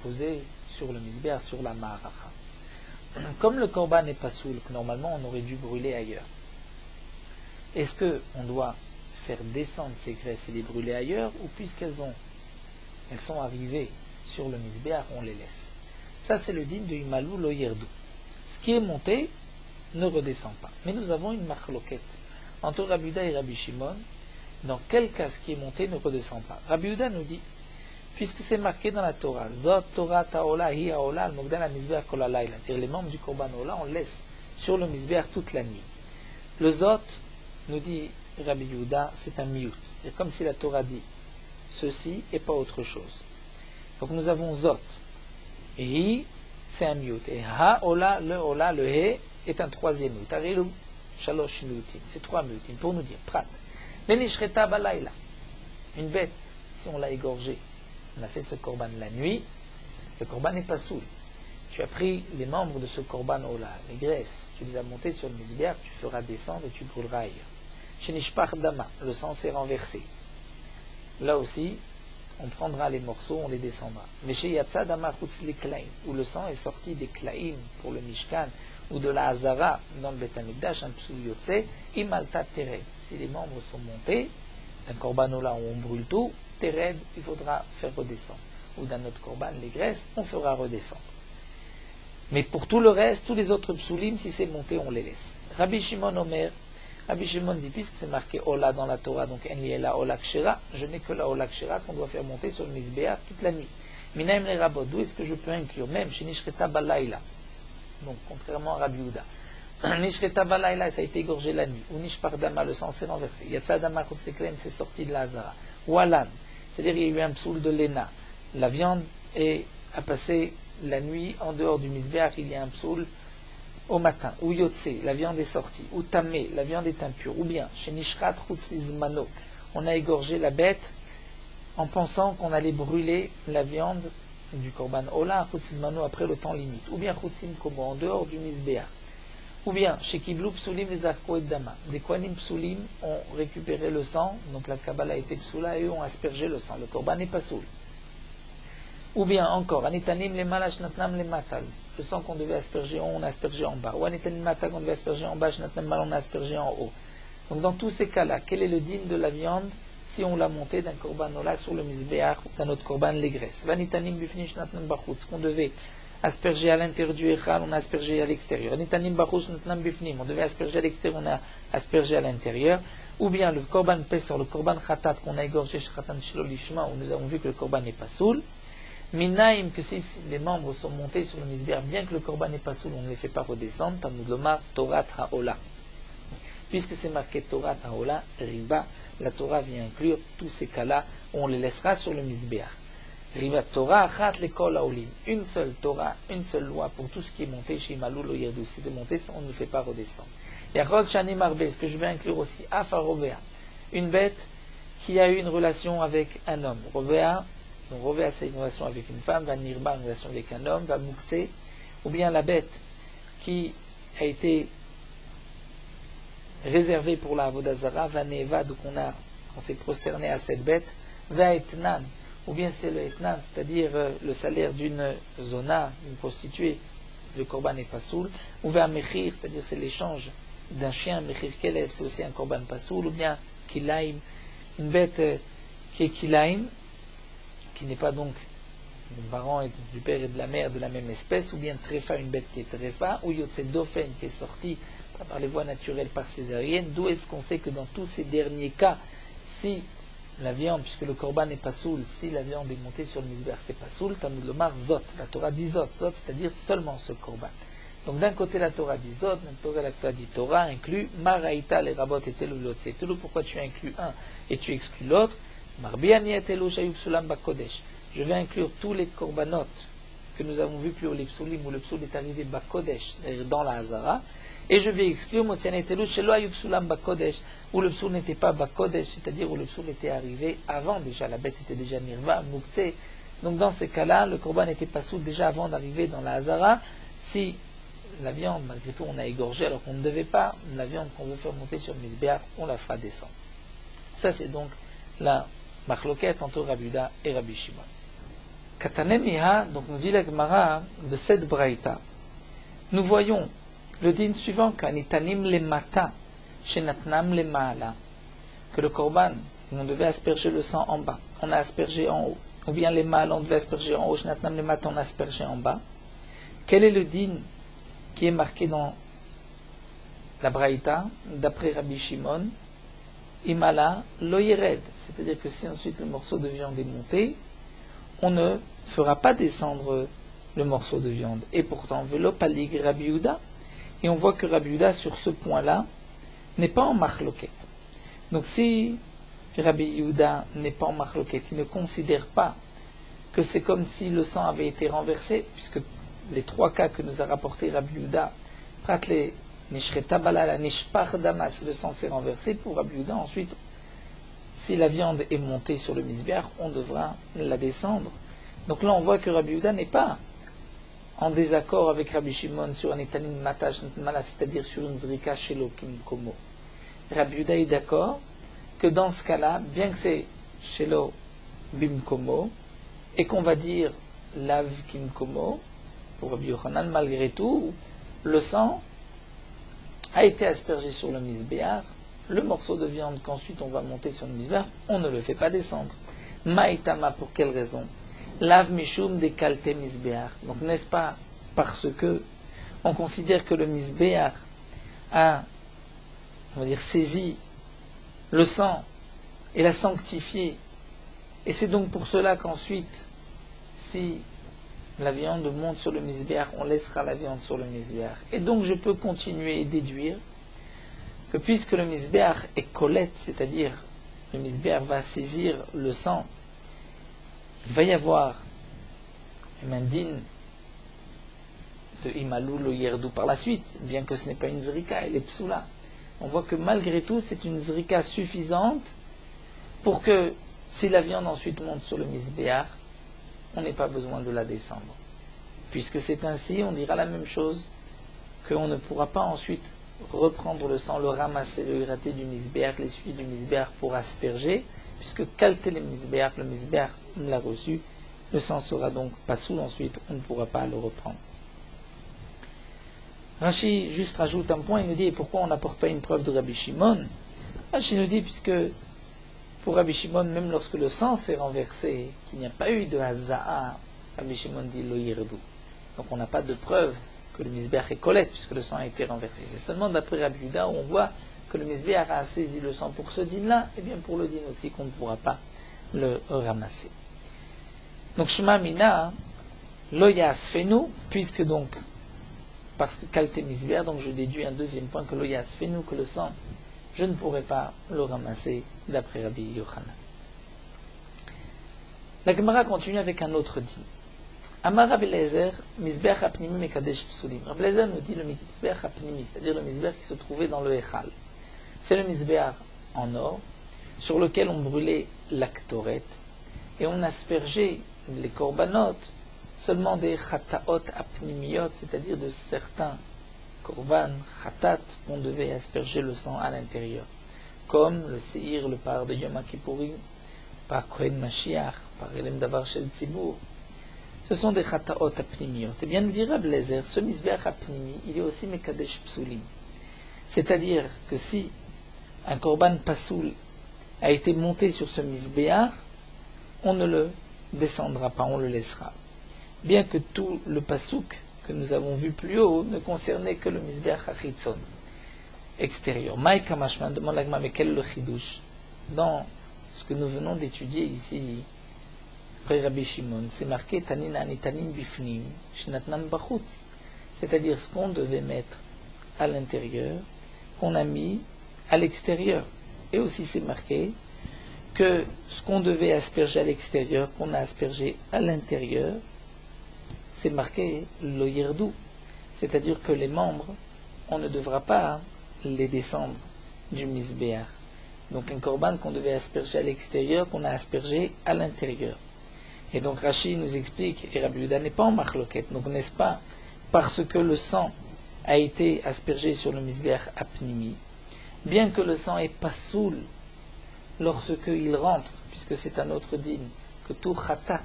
posées sur le misbéach, sur la ma'aracha, comme le korban n'est pas soul, que normalement on aurait dû brûler ailleurs, est-ce qu'on doit faire descendre ces graisses et les brûler ailleurs, ou puisqu'elles sont arrivées sur le misbéach, on les laisse? Ça, c'est le din de Imalou lo yerdou. Ce qui est monté ne redescend pas. Mais nous avons une marloquette entre Rabbi Yehuda et Rabbi Shimon. Dans quel cas ce qui est monté ne redescend pas? Rabbi Yehuda nous dit, puisque c'est marqué dans la Torah, Zot Torah Taola Hi Haola al Mogdan al Mizbeach Kol Halayla, c'est-à-dire les membres du Korban Ola, on laisse sur le Mizbeach toute la nuit. Le Zot, nous dit Rabbi Yehuda, c'est un miyut. C'est comme si la Torah dit ceci et pas autre chose. Donc nous avons Zot. Et Hi, c'est un miyut. Et Ha Ola, le He, est un troisième miyut. Arilu Shalosh miyutin. C'est trois miyutin. Pour nous dire, Prat. Lenishreta Balayla. Une bête, si on l'a égorgée, on a fait ce korban la nuit, le korban n'est pas soul. Tu as pris les membres de ce korban ola, les graisses, tu les as montés sur le misbéach, tu feras descendre et tu brûleras ailleurs. Chez Nishpach Dama, le sang s'est renversé. Là aussi, on prendra les morceaux, on les descendra. Mais chez Yatsa Dama Chutz Leklaim, où le sang est sorti des Klaim pour le Mishkan, ou de la Hazara dans le Beth Amikdash, un psoul yotse, Imalta Tered. Si les membres sont montés, d'un korban ola où on brûle tout, Tered, il faudra faire redescendre. Ou d'un autre korban, les graisses, on fera redescendre. Mais pour tout le reste, tous les autres psoulim, si c'est monté, on les laisse. Rabbi Shimon Omer, Rabbi Shimon dit, puisque c'est marqué Ola dans la Torah, donc Enli Ela Ola Kshera, je n'ai que la Ola Kshera qu'on doit faire monter sur le Mizbeach toute la nuit. Minaim le Rabot, d'où est-ce que je peux inclure même chez Nishreta Balayla? Donc, contrairement à Rabbi Yehuda. Nishreta Balayla, ça a été égorgé la nuit. Ou Nishpar Dama, le sang s'est renversé. Yatsa Dama Kotseklem, c'est sorti de la Hazara. Ou Alan, c'est-à-dire il y a eu un psoul de Léna. La viande a passé la nuit en dehors du misbéach, il y a un psoul au matin. Ou Yotse, la viande est sortie. Ou Tamé, la viande est impure. Ou bien, chez Nishrat Chutzizmano, on a égorgé la bête en pensant qu'on allait brûler la viande du korban Ola Chutzizmano après le temps limite. Ou bien Chutzim Komo, en dehors du misbéach. Ou bien, chez Kiblou Psulim les Arko et Dama, des Kohanim Psulim ont récupéré le sang, donc la Kabbalah a été Psula et eux ont aspergé le sang. Le Korban n'est pas soul. Ou bien encore, Anitanim les Malash Natnam les Matal, le sang qu'on devait asperger en haut, on a aspergé en bas. Ou Anitanim Matal qu'on devait asperger en bas, Natnam Mal, on a aspergé en haut. Donc dans tous ces cas-là, quel est le din de la viande si on l'a monté d'un Korban Ola sur le Mizbeach ou d'un autre Korban les graisses? Vanitanim Bifnish Natnam Bachutz, qu'on devait asperger à l'intérieur du Echal, on a aspergé à l'extérieur. Nitanim Baruch Natnam Bifnim, on devait asperger à l'extérieur, on a aspergé à l'intérieur. Ou bien le Korban Pesor, le Korban Khatat qu'on a égorgé chez Khatan Shelo Lishma, où nous avons vu que le Korban n'est pas soul. Minaim, que si les membres sont montés sur le misbéach, bien que le Korban n'est pas soul, on ne les fait pas redescendre. Talmud Lomar, Torah Haola. Puisque c'est marqué Torah Haola, Riba, la Torah vient inclure tous ces cas-là, on les laissera sur le misbéach. Riva Torah, Achat l'école Aolim. Une seule Torah, une seule loi pour tout ce qui est monté chez Malou lo Yerdou. Si c'est monté, on ne le fait pas redescendre. Yachod Shani Marbe, ce que je vais inclure aussi, Afarovea, une bête qui a eu une relation avec un homme. Rovea, donc Rovea c'est une relation avec une femme, va Nirba une relation avec un homme, va Moukse, ou bien la bête qui a été réservée pour la Avodazara, va Neva, donc on s'est prosterné à cette bête, va Etnan, ou bien c'est le etnan, c'est-à-dire le salaire d'une zona, d'une prostituée, le korban n'est pas soul, ou vers mechir, c'est-à-dire c'est l'échange d'un chien, mechir kelev, c'est aussi un korban pas soul, ou bien kilaim, une bête qui est kilaim, qui n'est pas donc du parent et du père et de la mère de la même espèce, ou bien trefa, une bête qui est trefa, ou yotse dofen, qui est sortie par les voies naturelles, par césarienne. D'où est-ce qu'on sait que dans tous ces derniers cas, si la viande, puisque le korban n'est pas soul, si la viande est montée sur le misbéach, c'est pas soul, Talmud Lomar Zot, la Torah dit Zot, Zot, c'est-à-dire seulement ce korban. Donc d'un côté la Torah dit Zot, d'un côté la Torah dit Torah inclut Maraïta, les rabot et Telou, l'autre c'est Telou, pourquoi tu inclus un et tu exclus l'autre? Marbiani et Telou, Shayub Sulam Bakodesh. Je vais inclure tous les korbanot que nous avons vus plus haut, les psulim, où le psoul est arrivé Bakodesh, c'est-à-dire dans la Hazara, Et je vais exclure Motzianetelu Shelo Hayu Psulam Bakodesh, où le psoul n'était pas Bakodesh, c'est-à-dire où le psoul était arrivé avant déjà, la bête était déjà Nirva, Mouktsé. Donc dans ces cas-là, le korban n'était pas soul déjà avant d'arriver dans la Hazara. Si la viande, malgré tout, on a égorgé alors qu'on ne devait pas, la viande qu'on veut faire monter sur le Mizbeach, on la fera descendre. Ça c'est donc la machloket entre Rabbi Yehuda et Rabbi Shimon. Katanem Miha, donc nous dit la Gemara de cette braïta, nous voyons le din suivant qu'anitanim le mata, shenatnam le maala, que le korban, on devait asperger le sang en bas, on a aspergé en haut, ou bien les maala, on devait asperger en haut, shenatnam le mata, on a aspergé en bas. Quel est le din qui est marqué dans la braïta, d'après Rabbi Shimon? Imala lo yered, c'est-à-dire que si ensuite le morceau de viande est monté, on ne fera pas descendre le morceau de viande. Et pourtant, velo palig Rabbi Yehuda, et on voit que Rabbi Yehuda sur ce point-là n'est pas en machloket. Donc si Rabbi Yehuda n'est pas en machloket, il ne considère pas que c'est comme si le sang avait été renversé, puisque les trois cas que nous a rapporté Rabbi Yehuda, pratle Nishretabala, la Nishpar Damas, le sang s'est renversé. Pour Rabbi Yehuda, ensuite, si la viande est montée sur le Mizbeach, on devra la descendre. Donc là, on voit que Rabbi Yehuda n'est pas en désaccord avec Rabbi Shimon sur un etanin matash mala, c'est-à-dire sur une zrika shelo kimkomo. Rabbi Yehuda est d'accord que dans ce cas-là, bien que c'est shelo bimkomo, et qu'on va dire lav kimkomo, pour Rabbi Yochanan, malgré tout, le sang a été aspergé sur le Mizbeach, le morceau de viande qu'ensuite on va monter sur le Mizbeach, on ne le fait pas descendre. Maïtama, pour quelle raison? Lav mishum de kalte Mizbeach. Donc n'est-ce pas parce que on considère que le Mizbeach a, on va dire, saisi le sang et l'a sanctifié, et c'est donc pour cela qu'ensuite, si la viande monte sur le Mizbeach, on laissera la viande sur le Mizbeach. Et donc je peux continuer et déduire que puisque le Mizbeach est colette, c'est-à-dire le Mizbeach va saisir le sang, il va y avoir un din de Imalou lo Yerdou par la suite, bien que ce n'est pas une zrika, elle est psoula. On voit que malgré tout, c'est une zrika suffisante pour que si la viande ensuite monte sur le Mizbeach, on n'ait pas besoin de la descendre. Puisque c'est ainsi, on dira la même chose, qu'on ne pourra pas ensuite reprendre le sang, le ramasser, le gratter du Mizbeach, l'essuyer du Mizbeach pour asperger, puisque calter le Mizbeach l'a reçu, le sang sera donc pas soul, ensuite on ne pourra pas le reprendre. Rashi juste rajoute un point, il nous dit, et pourquoi on n'apporte pas une preuve de Rabbi Shimon? Rashi nous dit, puisque pour Rabbi Shimon, même lorsque le sang s'est renversé, qu'il n'y a pas eu de haza'a, Rabbi Shimon dit lo yirdu. Donc on n'a pas de preuve que le Mizbeach est colette, puisque le sang a été renversé. C'est seulement d'après Rabbi Yehuda où on voit que le Mizbeach a saisi le sang pour ce din-là, et bien pour le din aussi qu'on ne pourra pas le ramasser. Donc Shema Mina, lo yasfenu, puisque donc, parce que kalte Mizbeach, donc je déduis un deuxième point que lo yasfenu, que le sang, je ne pourrai pas le ramasser d'après Rabbi Yochanan. La Gemara continue avec un autre dit. Amar Rabbi Eliezer, Mizbeach hapnimi mekadesh psulim. Rabbi Eliezer nous dit le Mizbeach hapnimi, c'est-à-dire le Mizbeach qui se trouvait dans le Echal. C'est le Mizbeach en or, sur lequel on brûlait l'actoret, et on aspergeait les korbanot seulement des chataot apnimiot, c'est-à-dire de certains korban, chatat, qu'on devait asperger le sang à l'intérieur, comme le seir, le par de Yom Kippourim, par Kohen Mashiach, par Elem Davar Shel Tzibur. Ce sont des chataot apnimiot. Et bien nous dira Rabbi Eliezer, ce Mizbeach apnimi, il est aussi mekadesh psulim. C'est-à-dire que si un korban pasoul a été monté sur ce Mizbeach, on ne le descendra pas, on le laissera. Bien que tout le pasouk que nous avons vu plus haut ne concernait que le Mizbeach Achitzon, extérieur. Maïka Mashman demande à Gma, mais quel est le chidouche? Dans ce que nous venons d'étudier ici, après Rabbi Shimon, c'est marqué Tanina Nitanim Bifnim, Shnatnan Bachutz, c'est-à-dire ce qu'on devait mettre à l'intérieur, qu'on a mis à l'extérieur. Et aussi c'est marqué que ce qu'on devait asperger à l'extérieur, qu'on a aspergé à l'intérieur, c'est marqué lo yerdou, c'est-à-dire que les membres on ne devra pas les descendre du misbéach. Donc un korban qu'on devait asperger à l'extérieur, qu'on a aspergé à l'intérieur. Et donc Rashi nous explique, et Rabbi Yehuda n'est pas en marloquette, donc n'est-ce pas parce que le sang a été aspergé sur le misbéach apnimi, bien que le sang est pas soul lorsqu'il rentre, puisque c'est un autre dîme, que tout khatat,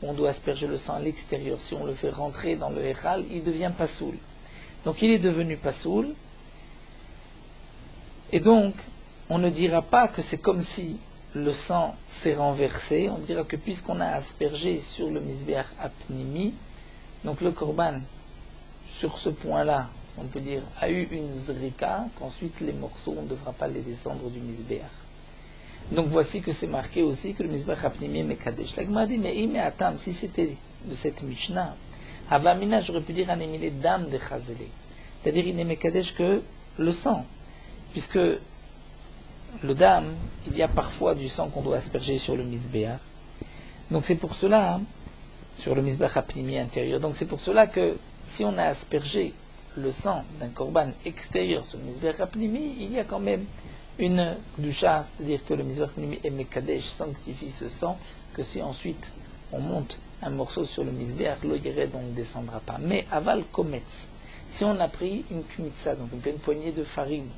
on doit asperger le sang à l'extérieur, si on le fait rentrer dans le héral, il devient pas soul. Donc il est devenu pas soul, et donc on ne dira pas que c'est comme si le sang s'est renversé, on dira que puisqu'on a aspergé sur le misbéach apnimi, donc le korban, sur ce point-là, on peut dire, a eu une zrika, qu'ensuite les morceaux, on ne devra pas les descendre du misbéach. Donc voici que c'est marqué aussi que le misbéach apnimi est mekadesh. La Gemara dit, mais attends, si c'était de cette Mishnah, avamina, j'aurais pu dire anémilé dam de chazélé. C'est-à-dire, il n'est mekadesh que le sang, puisque le dam, il y a parfois du sang qu'on doit asperger sur le misbéach. Donc c'est pour cela, sur le misbéach apnimi intérieur, donc c'est pour cela que si on a aspergé le sang d'un korban extérieur sur le misbéach apnimi, il y a quand même une kdusha, c'est-à-dire que le misbéach apnimi est mekadesh, sanctifie ce sang, que si ensuite on monte un morceau sur le misbéach, lo yired, on ne descendra pas. Mais aval kometz, si on a pris une kmitza, donc une pleine poignée de farine,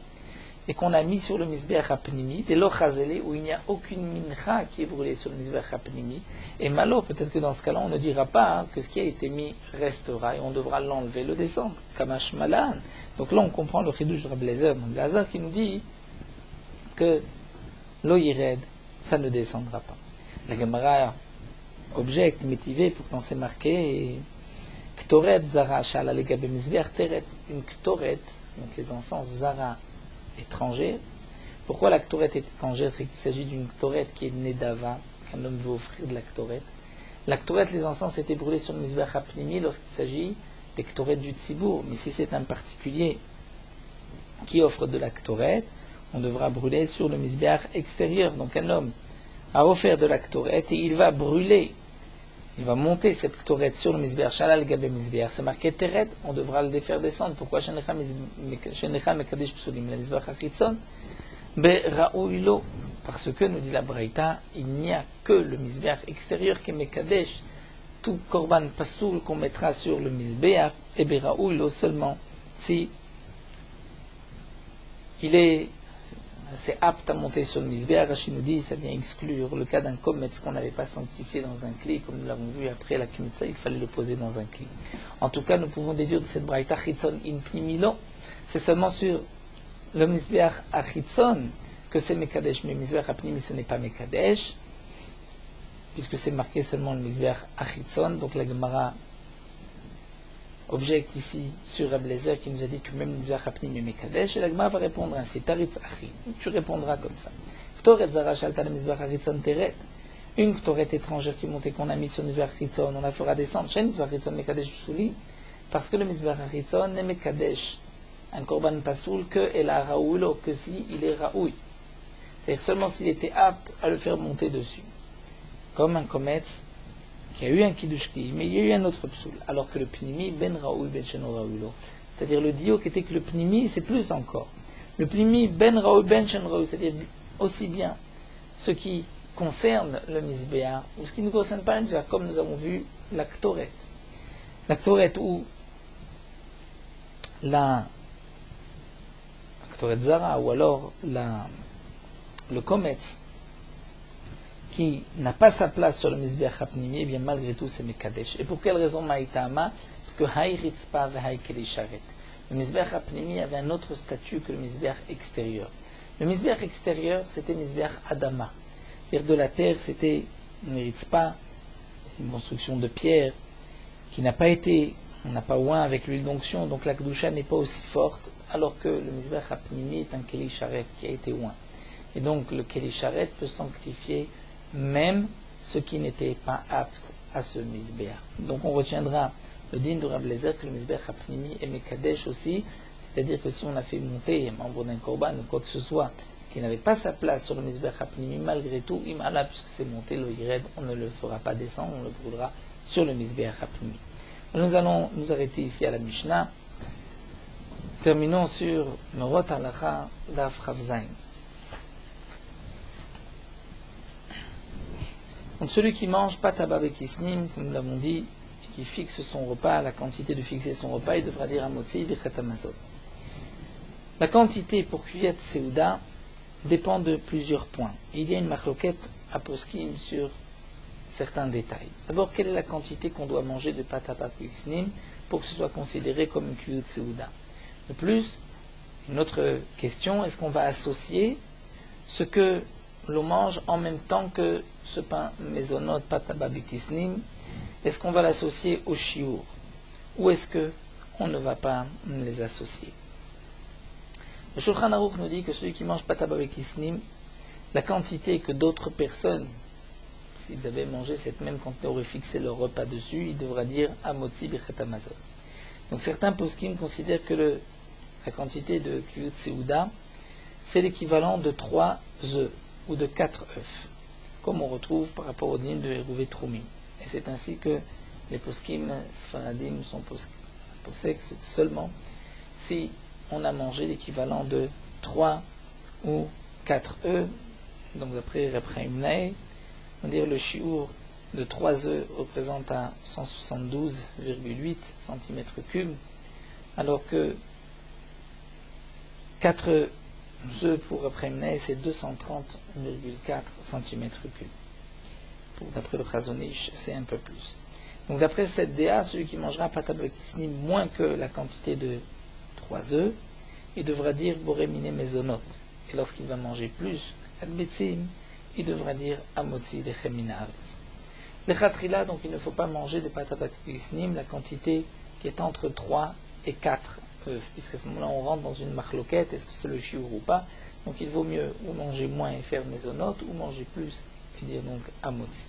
et qu'on a mis sur le misbéach apnimi, des lo chazélé, où il n'y a aucune mincha qui est brûlée sur le misbéach apnimi, et malo, peut-être que dans ce cas-là, on ne dira pas que ce qui a été mis restera, et on devra l'enlever, le descendre, kamash malan. Donc là, on comprend le chidouche de Rabbi Eliezer, donc Lazare qui nous dit que lo yired, ça ne descendra pas. La Gemara objecte, métivé, pourtant c'est marqué, ktoret zara shala legabe misbéach teret, une ktoret, donc les encens zara, étrangère. Pourquoi la ktoret est étrangère? C'est qu'il s'agit d'une ktoret qui est nedava, qu'un homme veut offrir de la ktoret. La ktoret, les encens étaient brûlés sur le misbéach apnimi lorsqu'il s'agit des ktoret du tzibour. Mais si c'est un particulier qui offre de la ktoret, on devra brûler sur le misbéach extérieur. Donc un homme a offert de la ktoret et il va brûler, il va monter cette ktoret sur le misbéach, shalal gabe misbéach, c'est marqué teret, on devra le défaire descendre. Pourquoi shenecha mekadesh psulim, la misbéach achitzon, be raouilo, parce que, nous dit la Braïta, il n'y a que le misbéach extérieur qui est mekadesh, tout korban pasoul qu'on mettra sur le misbéach, et be raouilo seulement si c'est apte à monter sur le misbéach. Rashi nous dit, ça vient exclure le cas d'un kometz qu'on n'avait pas sanctifié dans un cli, comme nous l'avons vu après la kmitza, il fallait le poser dans un cli. En tout cas, nous pouvons déduire de cette braïta chitzon in pnimilo, c'est seulement sur le misbéach achitzon que c'est mekadesh, mais le misbéach apnimi ce n'est pas mekadesh, puisque c'est marqué seulement le misbéach achitzon. Donc la Gemara objecte ici sur Rabbi Eliezer qui nous a dit que même le misbéach apnimi est mekadesh, et la Gemara va répondre ainsi, taritz achi, tu répondras comme ça. Ktoret zara shalta le misbéach achitzon teret, une ktoret étrangère qui montait qu'on a mis sur le misbéach achitzon, on la fera descendre, chez le misbéach achitzon mekadesh psuli, parce que le misbéach achitzon n'est mekadesh, un korban pasoul que el a raoulo, que si il est raoui, c'est-à-dire seulement s'il était apte à le faire monter dessus, comme un kometz qui a eu un kiddush kli, mais il y a eu un autre psoul, alors que le pnimi ben raoul ben sheno raoulo, c'est-à-dire le diok était que le pnimi c'est plus encore, le pnimi ben raoul ben sheno raoul, c'est-à-dire aussi bien ce qui concerne le misbéach ou ce qui ne concerne pas le misbéach, comme nous avons vu la ktoret ou la ktoret zara, ou alors le kometz qui n'a pas sa place sur le misbéach apnimi, et bien malgré tout c'est mekadesh. Et pour quelle raison maïtama? Parce que haï ritzpa ve haï kelisharet. Le misbéach apnimi avait un autre statut que le misbéach extérieur. Le misbéach extérieur c'était misbéach adama, c'est-à-dire de la terre, c'était une ritzpa, une construction de pierre qui n'a pas été, on n'a pas oint avec l'huile d'onction, donc la kedusha n'est pas aussi forte, alors que le misbéach apnimi est un kelisharet qui a été oint. Et donc le kelisharet peut sanctifier même ce qui n'était pas apte à ce misbéach. Donc on retiendra le din de Rabbi Eliezer que le misbéach apnimi est mekadesh aussi, c'est-à-dire que si on a fait monter un membre d'un korban ou quoi que ce soit qui n'avait pas sa place sur le misbéach apnimi, malgré tout, imala, puisque c'est monté lo yired, on ne le fera pas descendre, on le brûlera sur le misbéach apnimi. Nous allons nous arrêter ici à la Mishnah. terminons sur Merot Halacha Daf Chavzain. Donc celui qui mange pataba vekisnim, comme nous l'avons dit, qui fixe son repas, la quantité de fixer son repas, il devra dire Amotzi Birkat Hamazon. La quantité pour cuillette Seuda dépend de plusieurs points. Il y a une marloquette à poskim sur certains détails. D'abord, quelle est la quantité qu'on doit manger de pataba vekisnim pour que ce soit considéré comme une cuillette Seuda? De plus, une autre question, est-ce qu'on va associer ce que l'on mange en même temps que ce pain mezonot pataba vekisnim? Est-ce qu'on va l'associer au shiur ou est-ce qu'on ne va pas les associer? Le Shulchan Aruch nous dit que celui qui mange pataba vekisnim, la quantité que d'autres personnes, s'ils avaient mangé cette même quantité, auraient fixé leur repas dessus, il devra dire Amotzi Birkat Hamazon. Donc certains poskim considèrent que la quantité de kiyut seuda, c'est l'équivalent de 3 œufs ou de 4 œufs, comme on retrouve par rapport au din de Hérouvé Troumim. Et c'est ainsi que les poskim sfaradim sont posek seulement si on a mangé l'équivalent de 3 ou 4 œufs. Donc d'après Reb Chaim Ney, on va dire le shiur de 3 œufs représente à 172,8 cm3, alors que 4 œufs pour Reb Chaim Ney c'est 230,4 cm3. D'après le Chazonish, c'est un peu plus. Donc d'après cette DA, celui qui mangera pataba vekisnim moins que la quantité de 3 œufs, il devra dire boremine mezonot. Et lorsqu'il va manger plus, adbetzim, il devra dire amotzi lechem min haaretz. Le chatrila, donc il ne faut pas manger de pataba vekisnim la quantité qui est entre 3 et 4 œufs, puisqu'à ce moment-là on rentre dans une marloquette, est-ce que c'est le shiur ou pas? Donc il vaut mieux ou manger moins et faire mezonot, ou manger plus et dire donc amotzi.